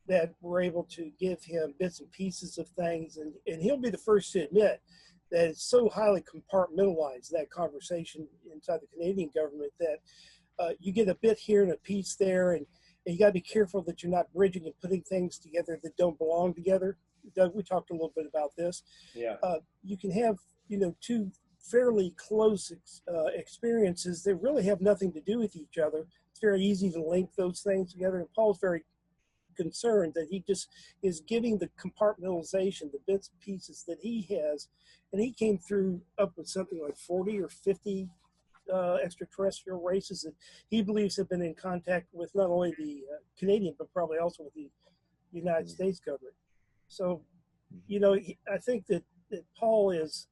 that were able to give him bits and pieces of things. And he'll be the first to admit that it's so highly compartmentalized, that conversation inside the Canadian government, that you get a bit here and a piece there. And you got to be careful that you're not bridging and putting things together that don't belong together. Doug, we talked a little bit about this. Yeah. You can have, two fairly close experiences that really have nothing to do with each other. It's very easy to link those things together. And Paul's very concerned that he just is giving the compartmentalization, the bits and pieces that he has. And he came through up with something like 40 or 50 extraterrestrial races that he believes have been in contact with not only the Canadian, but probably also with the United States government. So, I think that Paul has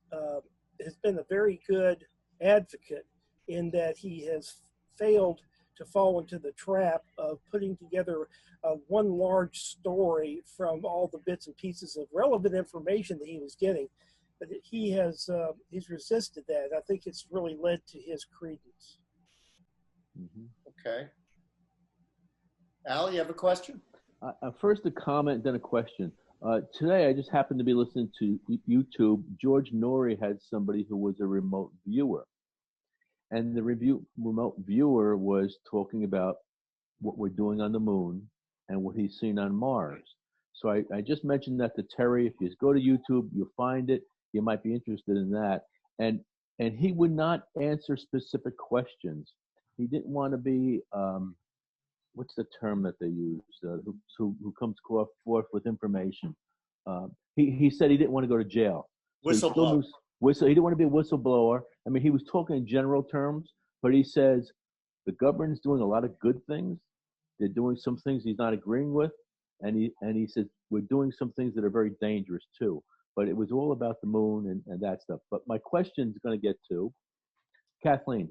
been a very good advocate in that he has failed to fall into the trap of putting together one large story from all the bits and pieces of relevant information that he was getting. But he's resisted that. I think it's really led to his credence. Okay. Al, you have a question? First a comment, then a question. Today, I just happened to be listening to YouTube. George Norrie had somebody who was a remote viewer. And the remote viewer was talking about what we're doing on the moon and what he's seen on Mars. So I just mentioned that to Terry. If you go to YouTube, you'll find it. You might be interested in that. And he would not answer specific questions. He didn't want to be, what's the term that they use, who comes forth with information. He said he didn't want to go to jail. Whistleblower. He didn't want to be a whistleblower. I mean, he was talking in general terms, but he says the government's doing a lot of good things. They're doing some things he's not agreeing with. And he says, we're doing some things that are very dangerous too. But it was all about the moon and that stuff. But my question is going to get to Kathleen.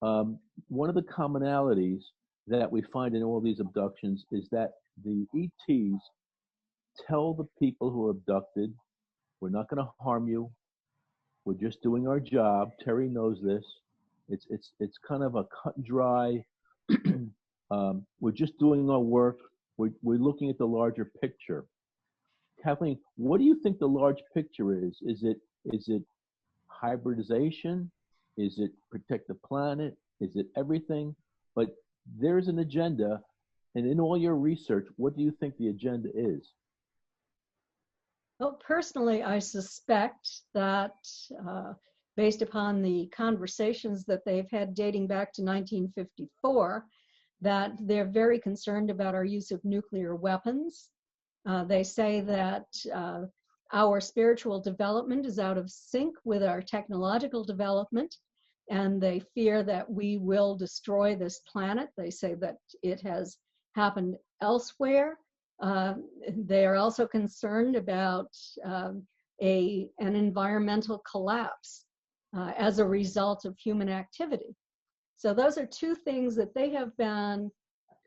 One of the commonalities that we find in all these abductions is that the ETs tell the people who are abducted, we're not going to harm you. We're just doing our job. Terry knows this. It's kind of a cut and dry. We're just doing our work. We're looking at the larger picture. Kathleen, what do you think the large picture is? Is it hybridization? Is it protect the planet? Is it everything? But there's an agenda, and in all your research, what do you think the agenda is? Well, personally, I suspect that based upon the conversations that they've had dating back to 1954, that they're very concerned about our use of nuclear weapons. They say that our spiritual development is out of sync with our technological development, and they fear that we will destroy this planet. They say that it has happened elsewhere. They are also concerned about an environmental collapse as a result of human activity. So those are two things that they have been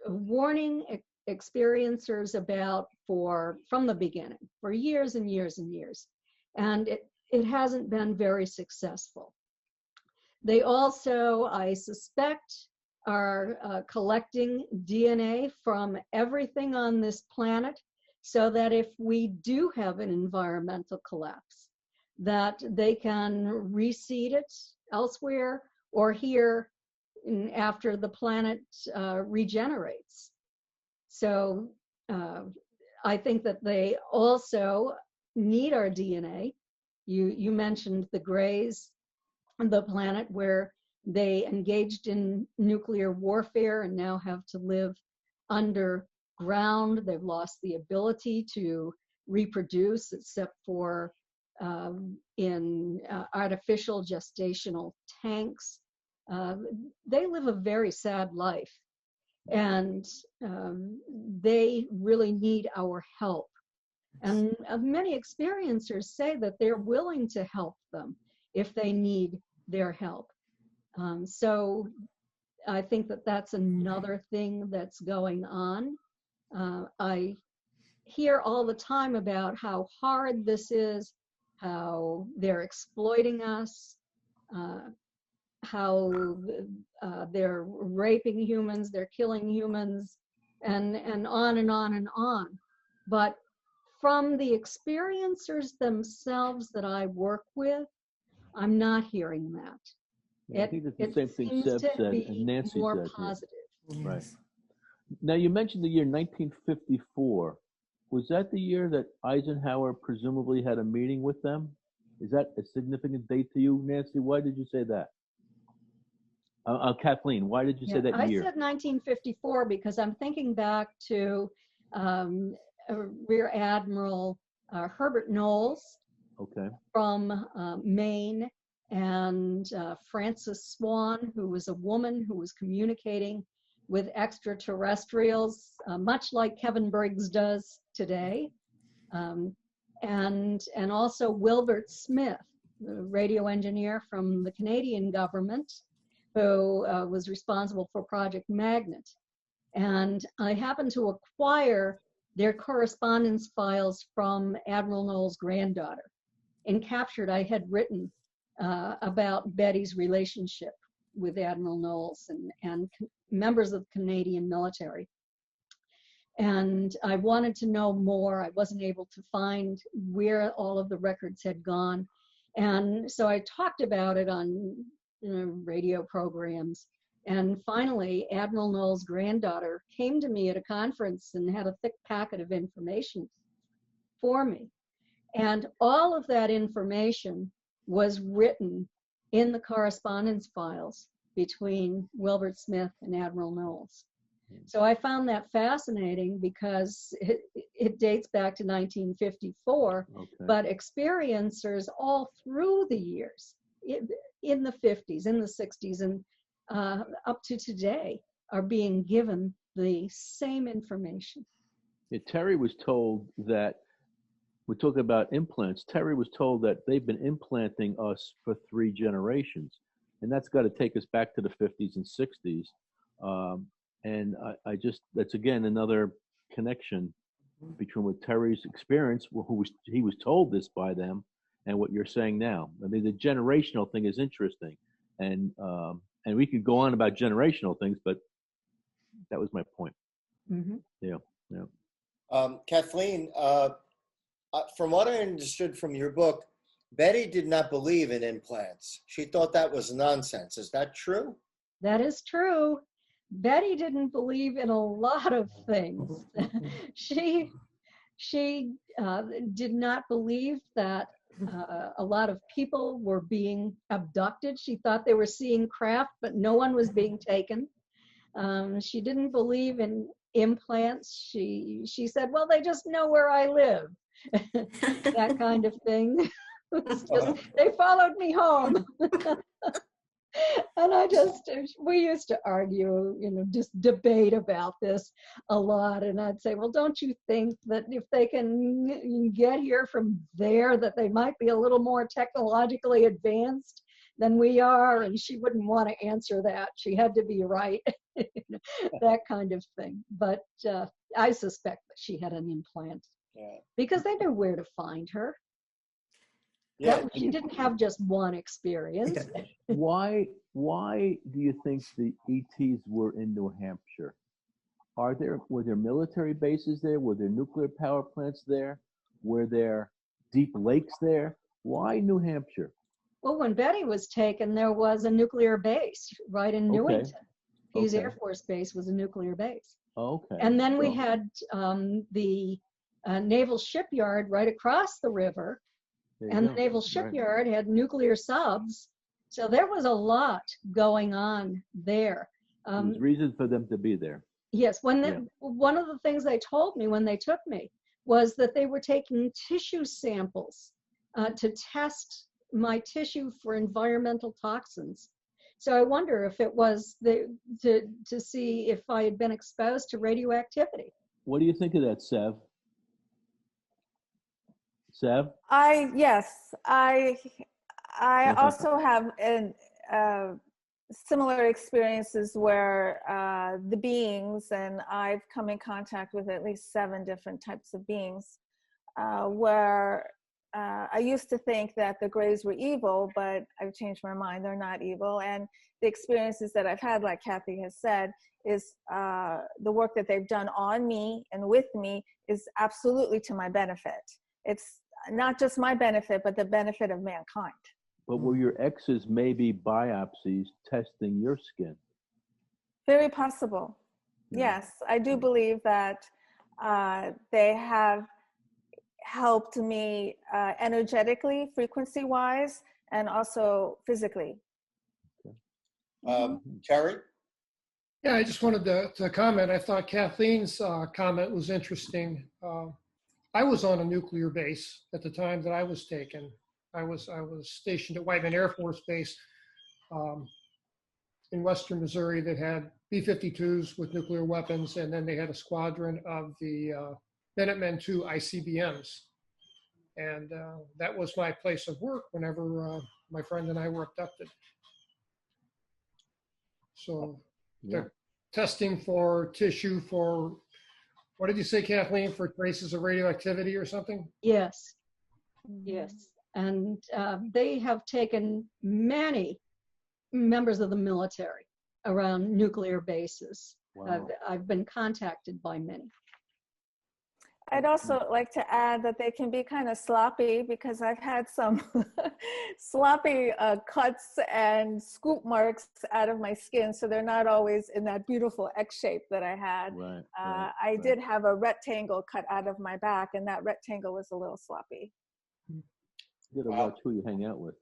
warning experiencers about from the beginning, for years and years and years. And it hasn't been very successful. They also, I suspect, are collecting DNA from everything on this planet so that if we do have an environmental collapse, that they can reseed it elsewhere or here after the planet regenerates. So I think that they also need our DNA. You mentioned the Greys, the planet where they engaged in nuclear warfare and now have to live underground. They've lost the ability to reproduce except for in artificial gestational tanks. They live a very sad life, and they really need our help. And many experiencers say that they're willing to help them if they need their help. So I think that that's another thing that's going on. I hear all the time about how hard this is, how they're exploiting us, how they're raping humans, they're killing humans, and on and on and on. But from the experiencers themselves that I work with, I'm not hearing that. Yeah, I think that's the same thing Seb said and Nancy more said. positive. Yeah. Right. Now, you mentioned the year 1954. Was that the year that Eisenhower presumably had a meeting with them? Is that a significant date to you, Nancy? Why did you say that? Kathleen, why did you say that year? I said 1954 because I'm thinking back to Rear Admiral Herbert Knowles from Maine, and Frances Swan, who was a woman who was communicating with extraterrestrials, much like Kevin Briggs does today, and also Wilbert Smith, the radio engineer from the Canadian government, who was responsible for Project Magnet. And I happened to acquire their correspondence files from Admiral Knowles' granddaughter. In Captured, I had written about Betty's relationship with Admiral Knowles and members of the Canadian military. And I wanted to know more. I wasn't able to find where all of the records had gone. And so I talked about it on radio programs. And finally, Admiral Knowles' granddaughter came to me at a conference and had a thick packet of information for me. And all of that information was written in the correspondence files between Wilbert Smith and Admiral Knowles. So I found that fascinating because it dates back to 1954, but experiencers all through the years, in the 50s, in the 60s, and up to today, are being given the same information. Yeah, Terry was told that, we're talking about implants, Terry was told that they've been implanting us for 3 generations. And that's got to take us back to the 50s and 60s. And I just, that's again another connection between what Terry's experience, he was told this by them, and what you're saying now. I mean, the generational thing is interesting, and we could go on about generational things, but that was my point. Mm-hmm. Yeah. Kathleen, from what I understood from your book, Betty did not believe in implants. She thought that was nonsense. Is that true? That is true. Betty didn't believe in a lot of things. She did not believe that a lot of people were being abducted. She thought they were seeing craft, but no one was being taken. She didn't believe in implants. She said, well, they just know where I live. That kind of thing. They followed me home. And we used to argue, just debate about this a lot. And I'd say, well, don't you think that if they can get here from there, that they might be a little more technologically advanced than we are? And she wouldn't want to answer that. She had to be right, that kind of thing. But I suspect that she had an implant because they knew where to find her. Yeah, she didn't have just one experience. Why do you think the ETs were in New Hampshire? Were there military bases there? Were there nuclear power plants there? Were there deep lakes there? Why New Hampshire? Well, when Betty was taken, there was a nuclear base right in Newington. Pease Air Force Base was a nuclear base. Okay. And then we had the naval shipyard right across the river. And the naval shipyard had nuclear subs. So there was a lot going on there. There was reason for them to be there. Yes. One of the things they told me when they took me was that they were taking tissue samples to test my tissue for environmental toxins. So I wonder if it was to see if I had been exposed to radioactivity. What do you think of that, Sev? Sev? I also have similar experiences where the beings, and I've come in contact with at least 7 different types of beings, where I used to think that the Greys were evil, but I've changed my mind. They're not evil. And the experiences that I've had, like Kathy has said, is the work that they've done on me and with me is absolutely to my benefit. It's not just my benefit, but the benefit of mankind. But were your exes maybe biopsies testing your skin? Very possible. Yes, I do believe that they have helped me energetically, frequency-wise, and also physically. Terry? Yeah, I just wanted to comment. I thought Kathleen's comment was interesting. I was on a nuclear base at the time that I was taken. I was stationed at Whiteman Air Force Base in western Missouri that had B-52s with nuclear weapons, and then they had a squadron of the Minutemen II ICBMs. And that was my place of work whenever my friend and I were abducted. So Yeah. they're testing for tissue for, what did you say, Kathleen, for traces of radioactivity or something? Yes, yes. And they have taken many members of the military around nuclear bases. Wow. I've been contacted by many. I'd also like to add that they can be kind of sloppy, because I've had some sloppy cuts and scoop marks out of my skin. So they're not always in that beautiful X shape that I had. Right. I did have a rectangle cut out of my back, and that rectangle was a little sloppy. You gotta watch who you hang out with.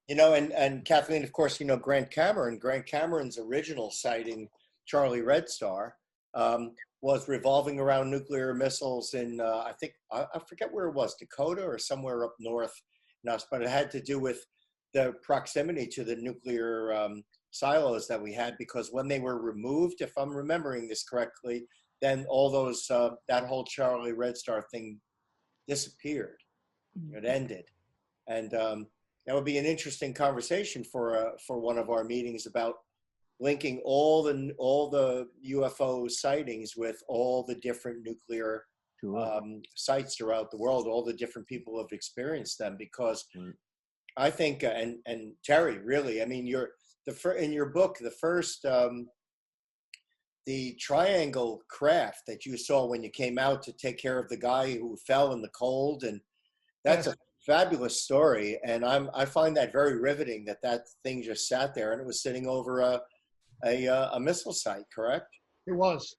You know, and Kathleen, of course, you know, Grant Cameron's original sighting, Charlie Red Star, was revolving around nuclear missiles in, I think, I forget where it was, Dakota or somewhere up north in us, but it had to do with the proximity to the nuclear silos that we had, because when they were removed, if I'm remembering this correctly, then all those, that whole Charlie Red Star thing disappeared. It ended. And that would be an interesting conversation for one of our meetings about linking all the UFO sightings with all the different nuclear sites throughout the world. All the different people have experienced them, because I think, and Terry, really, I mean, in your book, the first, the triangle craft that you saw when you came out to take care of the guy who fell in the cold, and that's a fabulous story. And I find that very riveting, that thing just sat there and it was sitting over a missile site, correct? It was.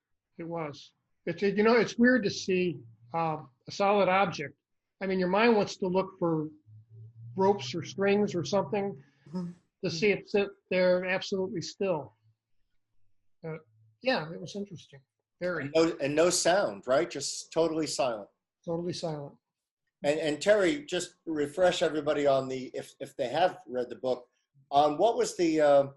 It's, you know, it's weird to see a solid object. I mean, your mind wants to look for ropes or strings or something, to see it sit there absolutely still. Yeah, it was interesting. Very. And no sound, right? Just totally silent. Totally silent. And Terry, just refresh everybody on if they have read the book, on what was the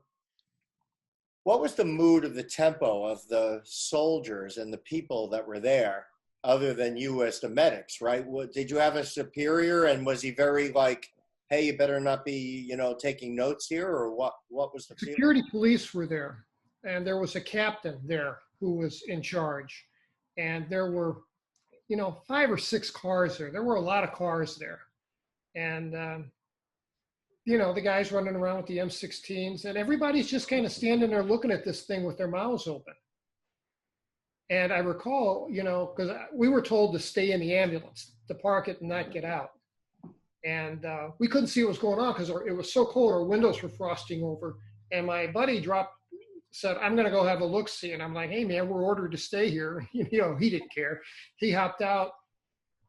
mood of the tempo of the soldiers and the people that were there, other than you as the medics, right? Did you have a superior, and was he very like, hey, you better not be, you know, taking notes here, or what was the feeling? Security police were there, and there was a captain there who was in charge, and there were, you know, 5 or 6 cars there. There were a lot of cars there, and you know, the guys running around with the M16s, and everybody's just kind of standing there looking at this thing with their mouths open. And I recall, you know, because we were told to stay in the ambulance, to park it and not get out. And we couldn't see what was going on because it was so cold, our windows were frosting over. And my buddy said, I'm going to go have a look-see. And I'm like, hey, man, we're ordered to stay here. You know, he didn't care. He hopped out,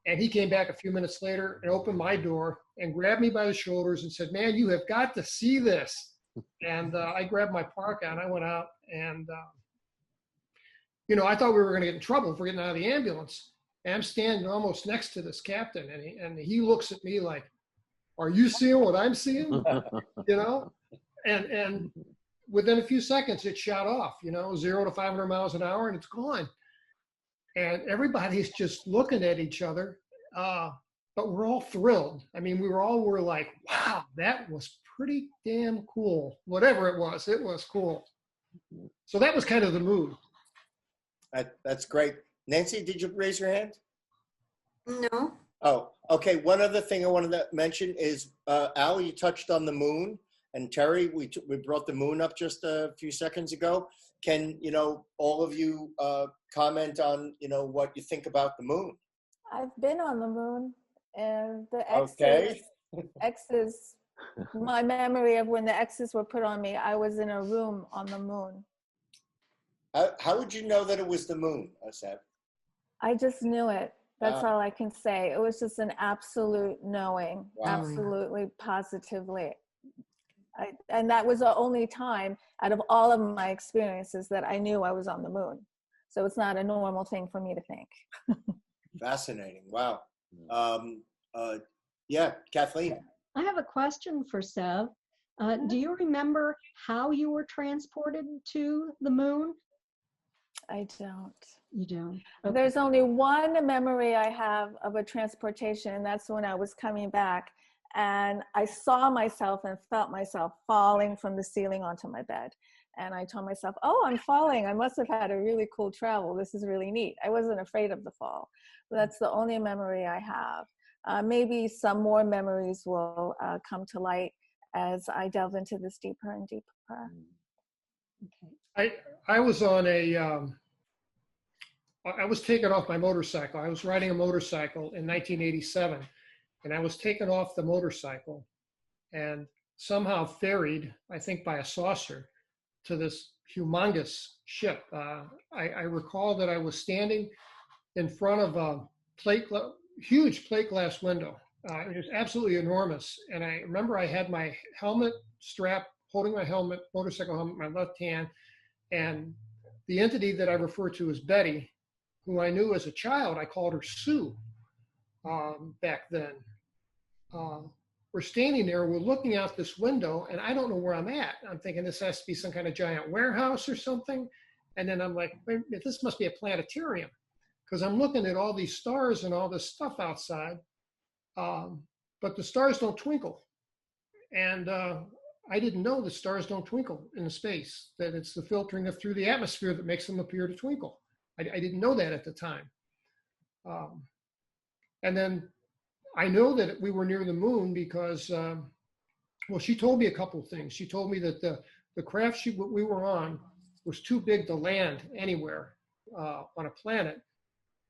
and he came back a few minutes later and opened my door and grabbed me by the shoulders and said, man, you have got to see this. And I grabbed my parka and I went out, and, you know, I thought we were going to get in trouble for getting out of the ambulance. And I'm standing almost next to this captain, and he looks at me like, are you seeing what I'm seeing? You know, and within a few seconds it shot off, you know, 0 to 500 miles an hour, and it's gone. And everybody's just looking at each other, but we're all thrilled. I mean, we're like, wow, that was pretty damn cool. Whatever it was cool. So that was kind of the mood. That's great. Nancy, did you raise your hand? No. Oh, okay. One other thing I wanted to mention is, Al, you touched on the moon, and Terry, we brought the moon up just a few seconds ago. Can, you know, all of you comment on, you know, what you think about the moon? I've been on the moon, and the X's, my memory of when the X's were put on me, I was in a room on the moon. How would you know that it was the moon, Asad? I just knew it. That's all I can say. It was just an absolute knowing, absolutely, positively. And that was the only time out of all of my experiences that I knew I was on the moon. So it's not a normal thing for me to think. Fascinating. Wow. Yeah, Kathleen. I have a question for Sev. Do you remember how you were transported to the moon? I don't. You don't? Okay. There's only one memory I have of a transportation, and that's when I was coming back And I saw myself and felt myself falling from the ceiling onto my bed. And I told myself, oh, I'm falling. I must have had a really cool travel. This is really neat. I wasn't afraid of the fall. But that's the only memory I have. Maybe some more memories will come to light as I delve into this deeper and deeper. I was on I was taken off my motorcycle. I was riding a motorcycle in 1987, and I was taken off the motorcycle and somehow ferried, I think by a saucer, to this humongous ship. I recall that I was standing in front of a huge plate glass window. It was absolutely enormous. And I remember I had my helmet strap, holding my helmet, motorcycle helmet, in my left hand. And the entity that I refer to as Betty, who I knew as a child, I called her Sue back then. We're standing there, we're looking out this window, and I don't know where I'm at. I'm thinking this has to be some kind of giant warehouse or something. And then I'm like, wait, this must be a planetarium, because I'm looking at all these stars and all this stuff outside, but the stars don't twinkle. And I didn't know the stars don't twinkle in space, that it's the filtering through the atmosphere that makes them appear to twinkle. I didn't know that at the time. And then I know that we were near the moon because, well, she told me a couple of things. She told me that the craft we were on was too big to land anywhere on a planet,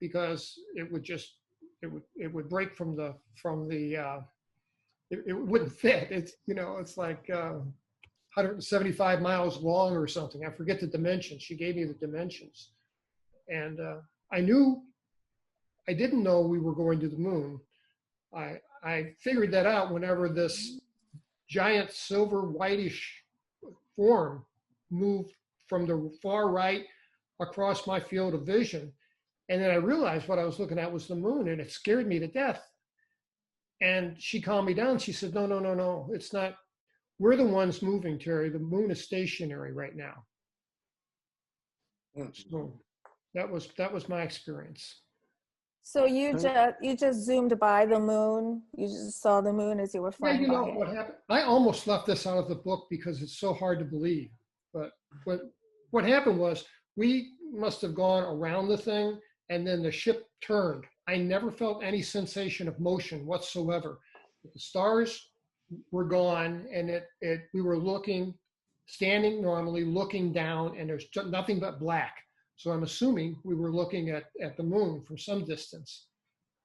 because it would break it wouldn't fit. It's like 175 miles long or something. I forget the dimensions. She gave me the dimensions. And I didn't know we were going to the moon. I figured that out whenever this giant silver whitish form moved from the far right across my field of vision. And then I realized what I was looking at was the moon, and it scared me to death. And she calmed me down. She said, no, it's not. We're the ones moving, Terry. The moon is stationary right now. So that was my experience. So you just zoomed by the moon. You just saw the moon as you were flying by it. What happened? I almost left this out of the book because it's so hard to believe. But what happened was we must have gone around the thing, and then the ship turned. I never felt any sensation of motion whatsoever. The stars were gone, and we were standing normally, looking down, and there's nothing but black. So I'm assuming we were looking at the moon from some distance.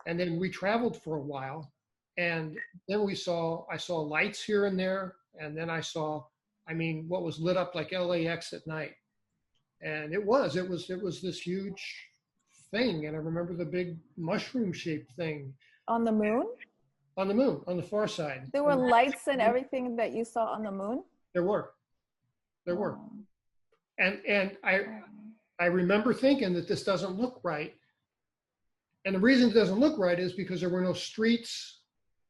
And then we traveled for a while, and then I saw lights here and there, and then I saw, what was lit up like LAX at night. And it was this huge thing. And I remember the big mushroom-shaped thing. On the moon? On the moon, on the far side. There were lights and everything that you saw on the moon? There were. And I remember thinking that this doesn't look right. And the reason it doesn't look right is because there were no streets.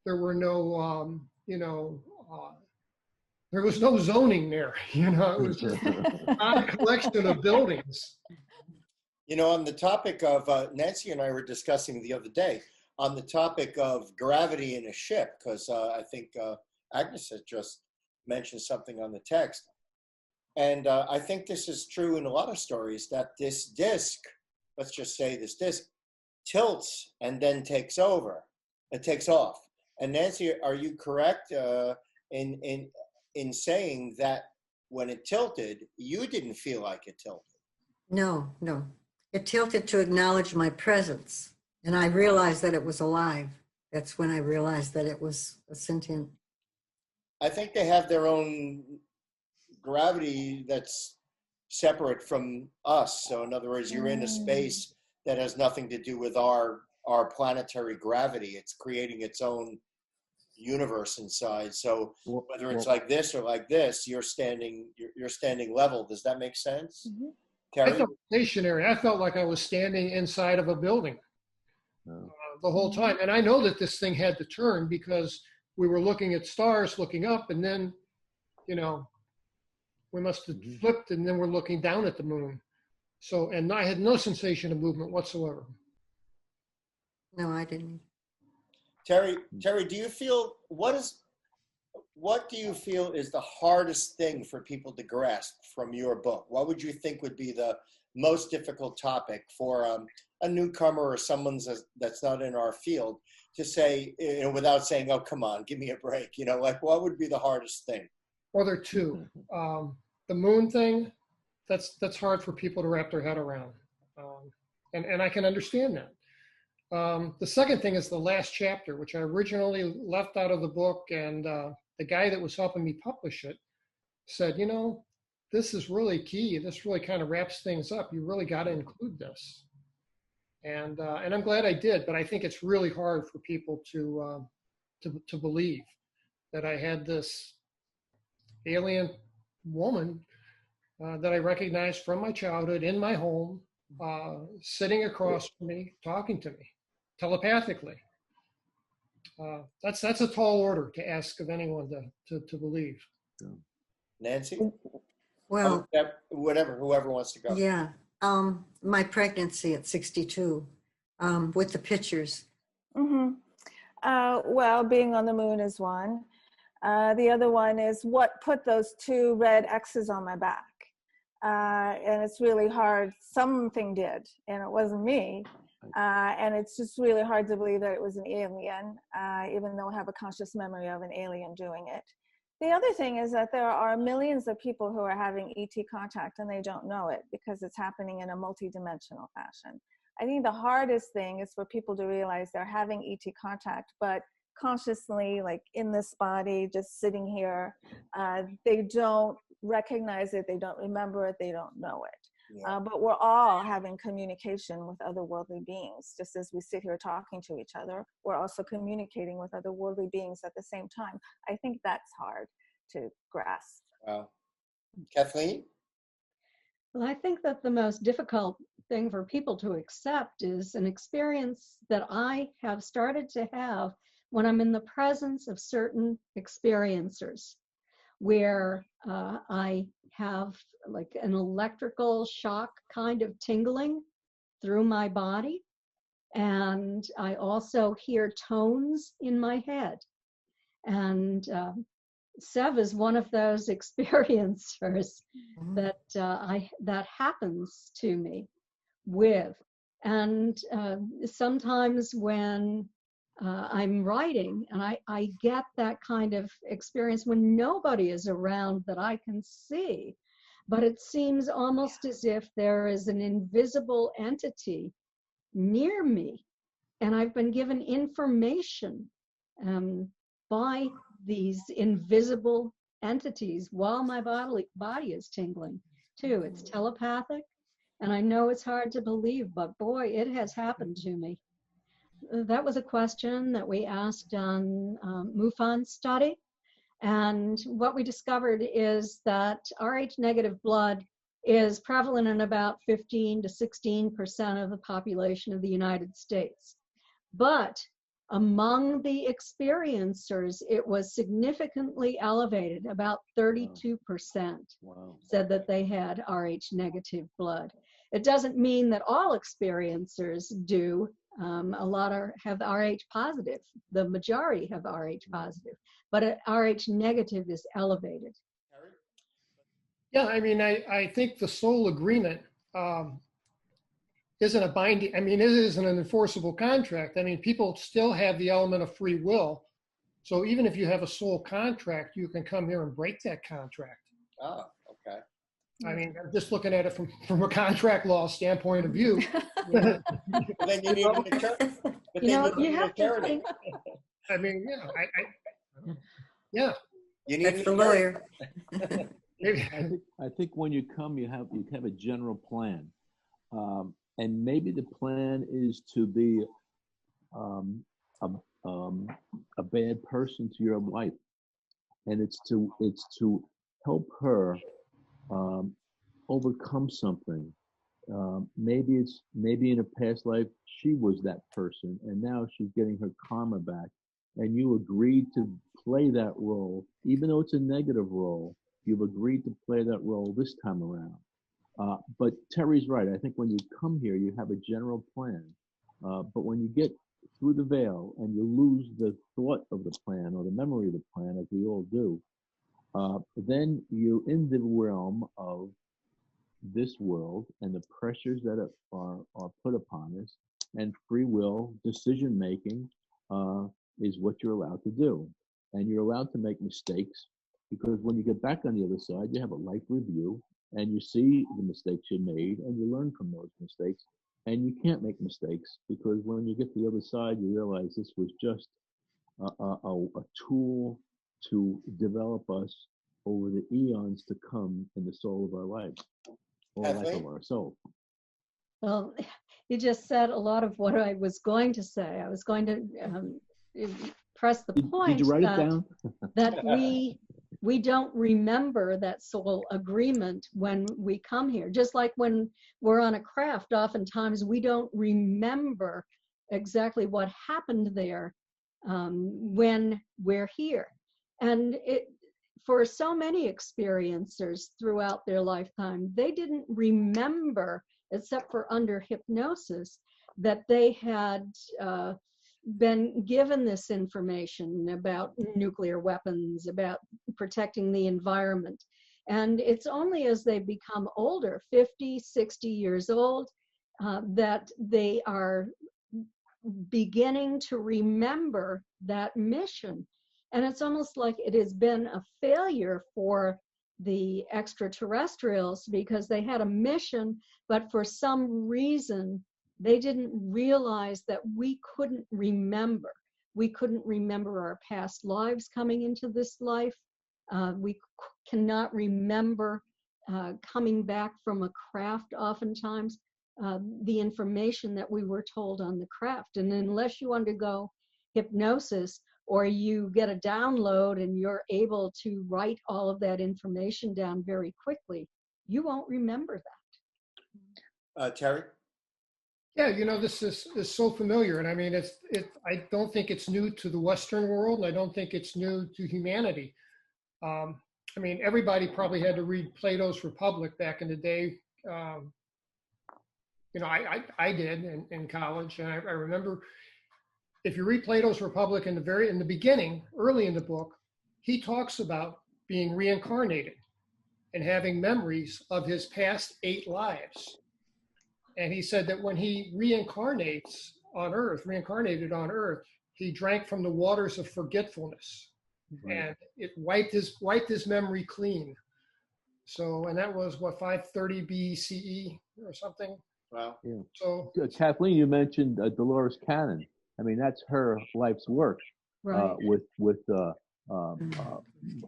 There were no, there was no zoning there. It was just an odd collection of buildings. On the topic of, Nancy and I were discussing the other day, on the topic of gravity in a ship, because I think Agnes had just mentioned something on the text. And I think this is true in a lot of stories, that this disc, let's just say this disc, tilts and then takes over. It takes off. And Nancy, are you correct in saying that when it tilted, you didn't feel like it tilted? No. It tilted to acknowledge my presence. And I realized that it was alive. That's when I realized that it was a sentient. I think they have their own gravity that's separate from us. So in other words, you're in a space that has nothing to do with our planetary gravity. It's creating its own universe inside. So whether it's like this or like this, you're standing level. Does that make sense? Mm-hmm. Terry? I felt stationary. I felt like I was standing inside of a building the whole time. And I know that this thing had to turn because we were looking at stars, looking up, and then, we must have flipped, and then we're looking down at the moon. So, and I had no sensation of movement whatsoever. No, I didn't. Terry, do you feel, what do you feel is the hardest thing for people to grasp from your book? What would you think would be the most difficult topic for a newcomer or someone that's not in our field to say, without saying, oh, come on, give me a break, like what would be the hardest thing? Well, there are two. The moon thing, that's hard for people to wrap their head around. And I can understand that. The second thing is the last chapter, which I originally left out of the book, and the guy that was helping me publish it said, this is really key. This really kind of wraps things up. You really got to include this. And I'm glad I did, but I think it's really hard for people to believe that I had this alien woman that I recognized from my childhood in my home, sitting across from me, talking to me telepathically. That's a tall order to ask of anyone to believe. Nancy? Well, whoever wants to go. yeah. My pregnancy at 62, with the pictures. Mm-hmm. Well, being on the moon is one. The other one is what put those 2 red X's on my back. And it's really hard. Something did, and it wasn't me. And it's just really hard to believe that it was an alien, even though I have a conscious memory of an alien doing it. The other thing is that there are millions of people who are having ET contact and they don't know it because it's happening in a multidimensional fashion. I think the hardest thing is for people to realize they're having ET contact, but consciously, like in this body, just sitting here, they don't recognize it, they don't remember it, they don't know it. Yeah. But we're all having communication with otherworldly beings. Just as we sit here talking to each other, we're also communicating with otherworldly beings at the same time. I think that's hard to grasp. Wow. Kathleen? Well, I think that the most difficult thing for people to accept is an experience that I have started to have when I'm in the presence of certain experiencers, where I have like an electrical shock kind of tingling through my body. And I also hear tones in my head. And Sev is one of those experiencers that happens to me with. And sometimes when I'm writing and I get that kind of experience when nobody is around that I can see, but it seems almost as if there is an invisible entity near me, and I've been given information by these invisible entities while my body is tingling too. It's telepathic, and I know it's hard to believe, but boy, it has happened to me. That was a question that we asked on MUFON study. And what we discovered is that Rh negative blood is prevalent in about 15 to 16% of the population of the United States. But among the experiencers, it was significantly elevated. About 32% said that they had Rh negative blood. It doesn't mean that all experiencers do. A lot have Rh positive. The majority have Rh positive, but Rh negative is elevated. Yeah, I mean, I think the soul agreement isn't a binding, I mean, it isn't an enforceable contract. I mean, people still have the element of free will. So even if you have a soul contract, you can come here and break that contract. Oh, okay. I mean, I'm just looking at it from a contract law standpoint of view. Then you need an attorney. But then you need an attorney. I mean, yeah. You need the lawyer. I think when you come, you have a general plan, and maybe the plan is to be a bad person to your wife, and it's to help her overcome something. Maybe in a past life she was that person, and now she's getting her karma back, and you agreed to play that role, even though it's a negative role. You've agreed to play that role this time around. But Terry's right. I think when you come here, you have a general plan. But when you get through the veil and you lose the thought of the plan or the memory of the plan, as we all do, then you're in the realm of this world and the pressures that are put upon us, and free will decision making is what you're allowed to do. And you're allowed to make mistakes, because when you get back on the other side, you have a life review and you see the mistakes you made and you learn from those mistakes. And you can't make mistakes, because when you get to the other side, you realize this was just a tool to develop us over the eons to come in the soul of our lives, or life of our soul. Well, you just said a lot of what I was going to say. I was going to press the point. Did you write it down? That we don't remember that soul agreement when we come here. Just like when we're on a craft, oftentimes we don't remember exactly what happened there when we're here. And for so many experiencers throughout their lifetime, they didn't remember, except for under hypnosis, that they had been given this information about nuclear weapons, about protecting the environment. And it's only as they become older, 50, 60 years old, that they are beginning to remember that mission. And it's almost like it has been a failure for the extraterrestrials, because they had a mission, but for some reason, they didn't realize that we couldn't remember. We couldn't remember our past lives coming into this life. We cannot remember coming back from a craft oftentimes, the information that we were told on the craft. And unless you undergo hypnosis or you get a download and you're able to write all of that information down very quickly, you won't remember that. Terry? Yeah, this is so familiar. And I mean, I don't think it's new to the Western world. I don't think it's new to humanity. I mean, everybody probably had to read Plato's Republic back in the day. I did in college. And I remember, if you read Plato's Republic in the beginning, early in the book, he talks about being reincarnated and having memories of his past 8 lives. And he said that when he reincarnated on Earth, he drank from the waters of forgetfulness, right. And it wiped his memory clean. So, and that was what, 530 BCE or something. Wow. Yeah. So, Kathleen, you mentioned Dolores Cannon. I mean, that's her life's work, Right. with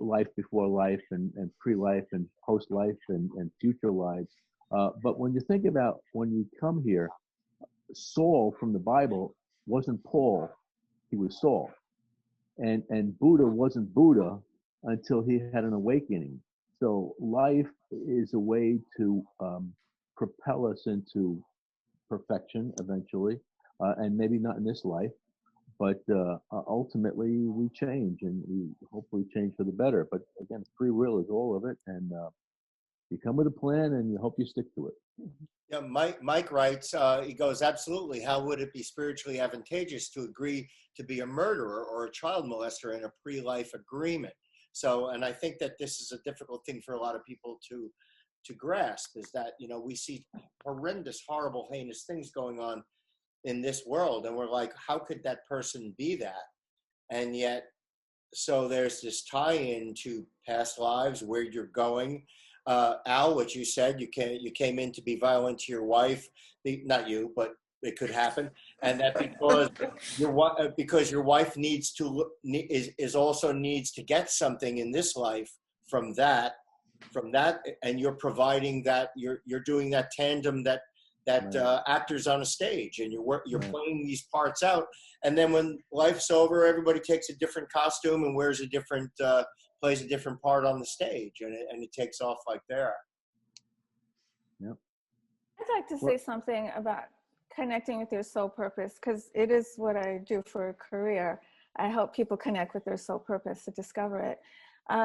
life before life and pre-life and post-life and future lives. But when you think about when you come here, Saul from the Bible wasn't Paul, he was Saul. And Buddha wasn't Buddha until he had an awakening. So life is a way to propel us into perfection eventually, and maybe not in this life, but ultimately we change, and we hopefully change for the better. But again, free will is all of it, and you come with a plan and you hope you stick to it. Yeah, Mike writes, he goes, absolutely. How would it be spiritually advantageous to agree to be a murderer or a child molester in a pre-life agreement? So, and I think that this is a difficult thing for a lot of people to grasp, is that, we see horrendous, horrible, heinous things going on in this world. And we're like, how could that person be that? And yet, so there's this tie-in to past lives, where you're going. Al, what you said, you came in to be violent to your wife, not you, but it could happen, and that because your wife also needs to get something in this life from that, and you're providing that, you're doing that tandem that right. Actors on a stage, and you're right. Playing these parts out, and then when life's over, everybody takes a different costume and wears a different. Plays a different part on the stage, and it takes off like that. Yep. I'd like to say something about connecting with your soul purpose, because it is what I do for a career. I help people connect with their soul purpose, to discover it.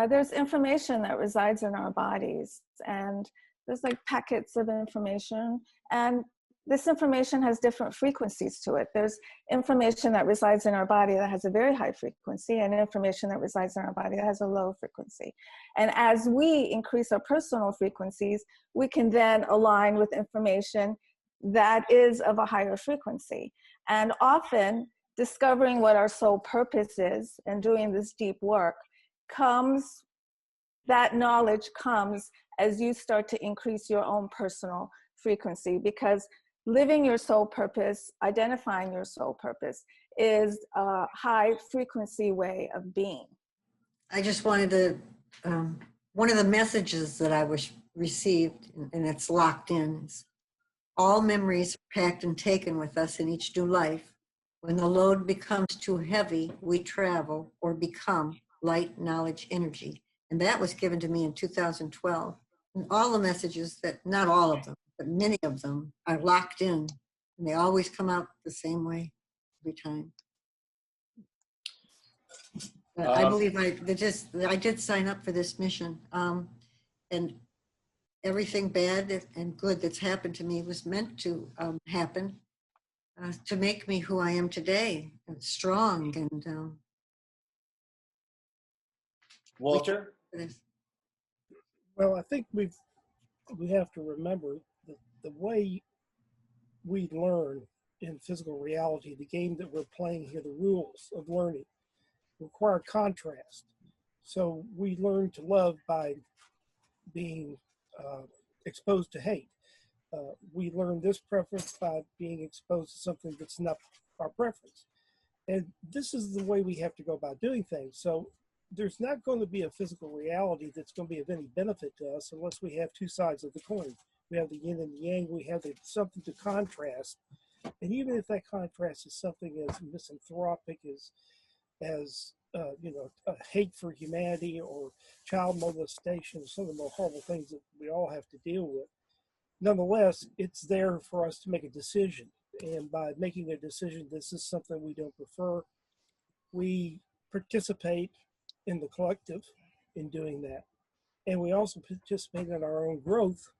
There's information that resides in our bodies, and there's like packets of information, and this information has different frequencies to it. There's information that resides in our body that has a very high frequency, and information that resides in our body that has a low frequency. And as we increase our personal frequencies, we can then align with information that is of a higher frequency. And often discovering what our soul purpose is and doing this deep work comes, that knowledge comes as you start to increase your own personal frequency, because living your soul purpose, identifying your soul purpose, is a high frequency way of being. I just wanted to, one of the messages that I was received, and it's locked in, is all memories are packed and taken with us in each new life. When the load becomes too heavy, we travel or become light knowledge energy. And that was given to me in 2012. And all the messages that, not all of them, but many of them are locked in, and they always come out the same way every time. I believe I did sign up for this mission, and everything bad and good that's happened to me was meant to happen to make me who I am today, and strong. And Walter? Well, I think we have to remember that the way we learn in physical reality, the game that we're playing here, the rules of learning require contrast. So we learn to love by being exposed to hate. We learn this preference by being exposed to something that's not our preference. And this is the way we have to go about doing things. So there's not going to be a physical reality that's going to be of any benefit to us unless we have two sides of the coin. We have the yin and the yang, we have something to contrast. And even if that contrast is something as misanthropic as hate for humanity or child molestation, some of the more horrible things that we all have to deal with, nonetheless, it's there for us to make a decision. And by making a decision, this is something we don't prefer, we participate in the collective in doing that. And we also participate in our own growth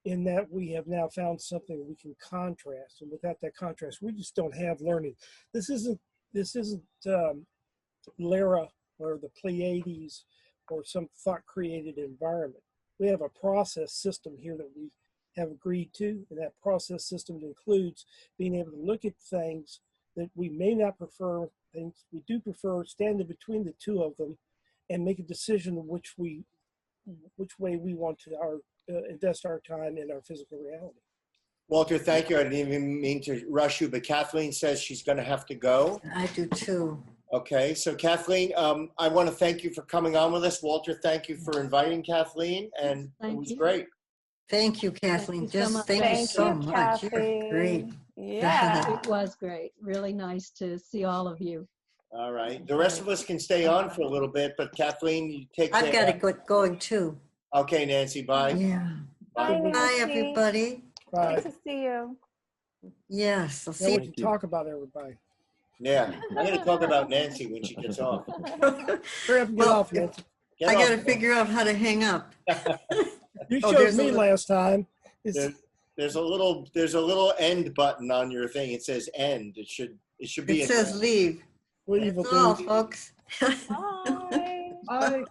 in that we have now found something we can contrast. And without that contrast, we just don't have learning. This isn't Lyra or the Pleiades or some thought-created environment. We have a process system here that we have agreed to, and that process system includes being able to look at things that we may not prefer, things we do prefer, stand in between the two of them, and make a decision which way we want to invest our time in our physical reality. Walter, thank you. I didn't even mean to rush you, but Kathleen says she's going to have to go. I do too. Okay, so Kathleen, I want to thank you for coming on with us. Walter, thank you for inviting Kathleen, and it was great. Thank you, Kathleen. Thank you so much. Thank you so much. You're great. Yeah. It was great. Really nice to see all of you. All right. The rest of us can stay on for a little bit, but Kathleen, you take care. I've got to get going too. Okay, Nancy, bye. Yeah. Bye, Bye, everybody. Bye. Nice to see you. Yes, I'll Now see we can talk about everybody. Yeah, I'm going to talk about Nancy when she gets off. Hurry up and get off, Nancy. I got to figure out how to hang up. You Oh, showed there's me last time. There's a little end button on your thing. It says end. It should be. It says leave. Leave That's will all, do. folks. Bye. Bye.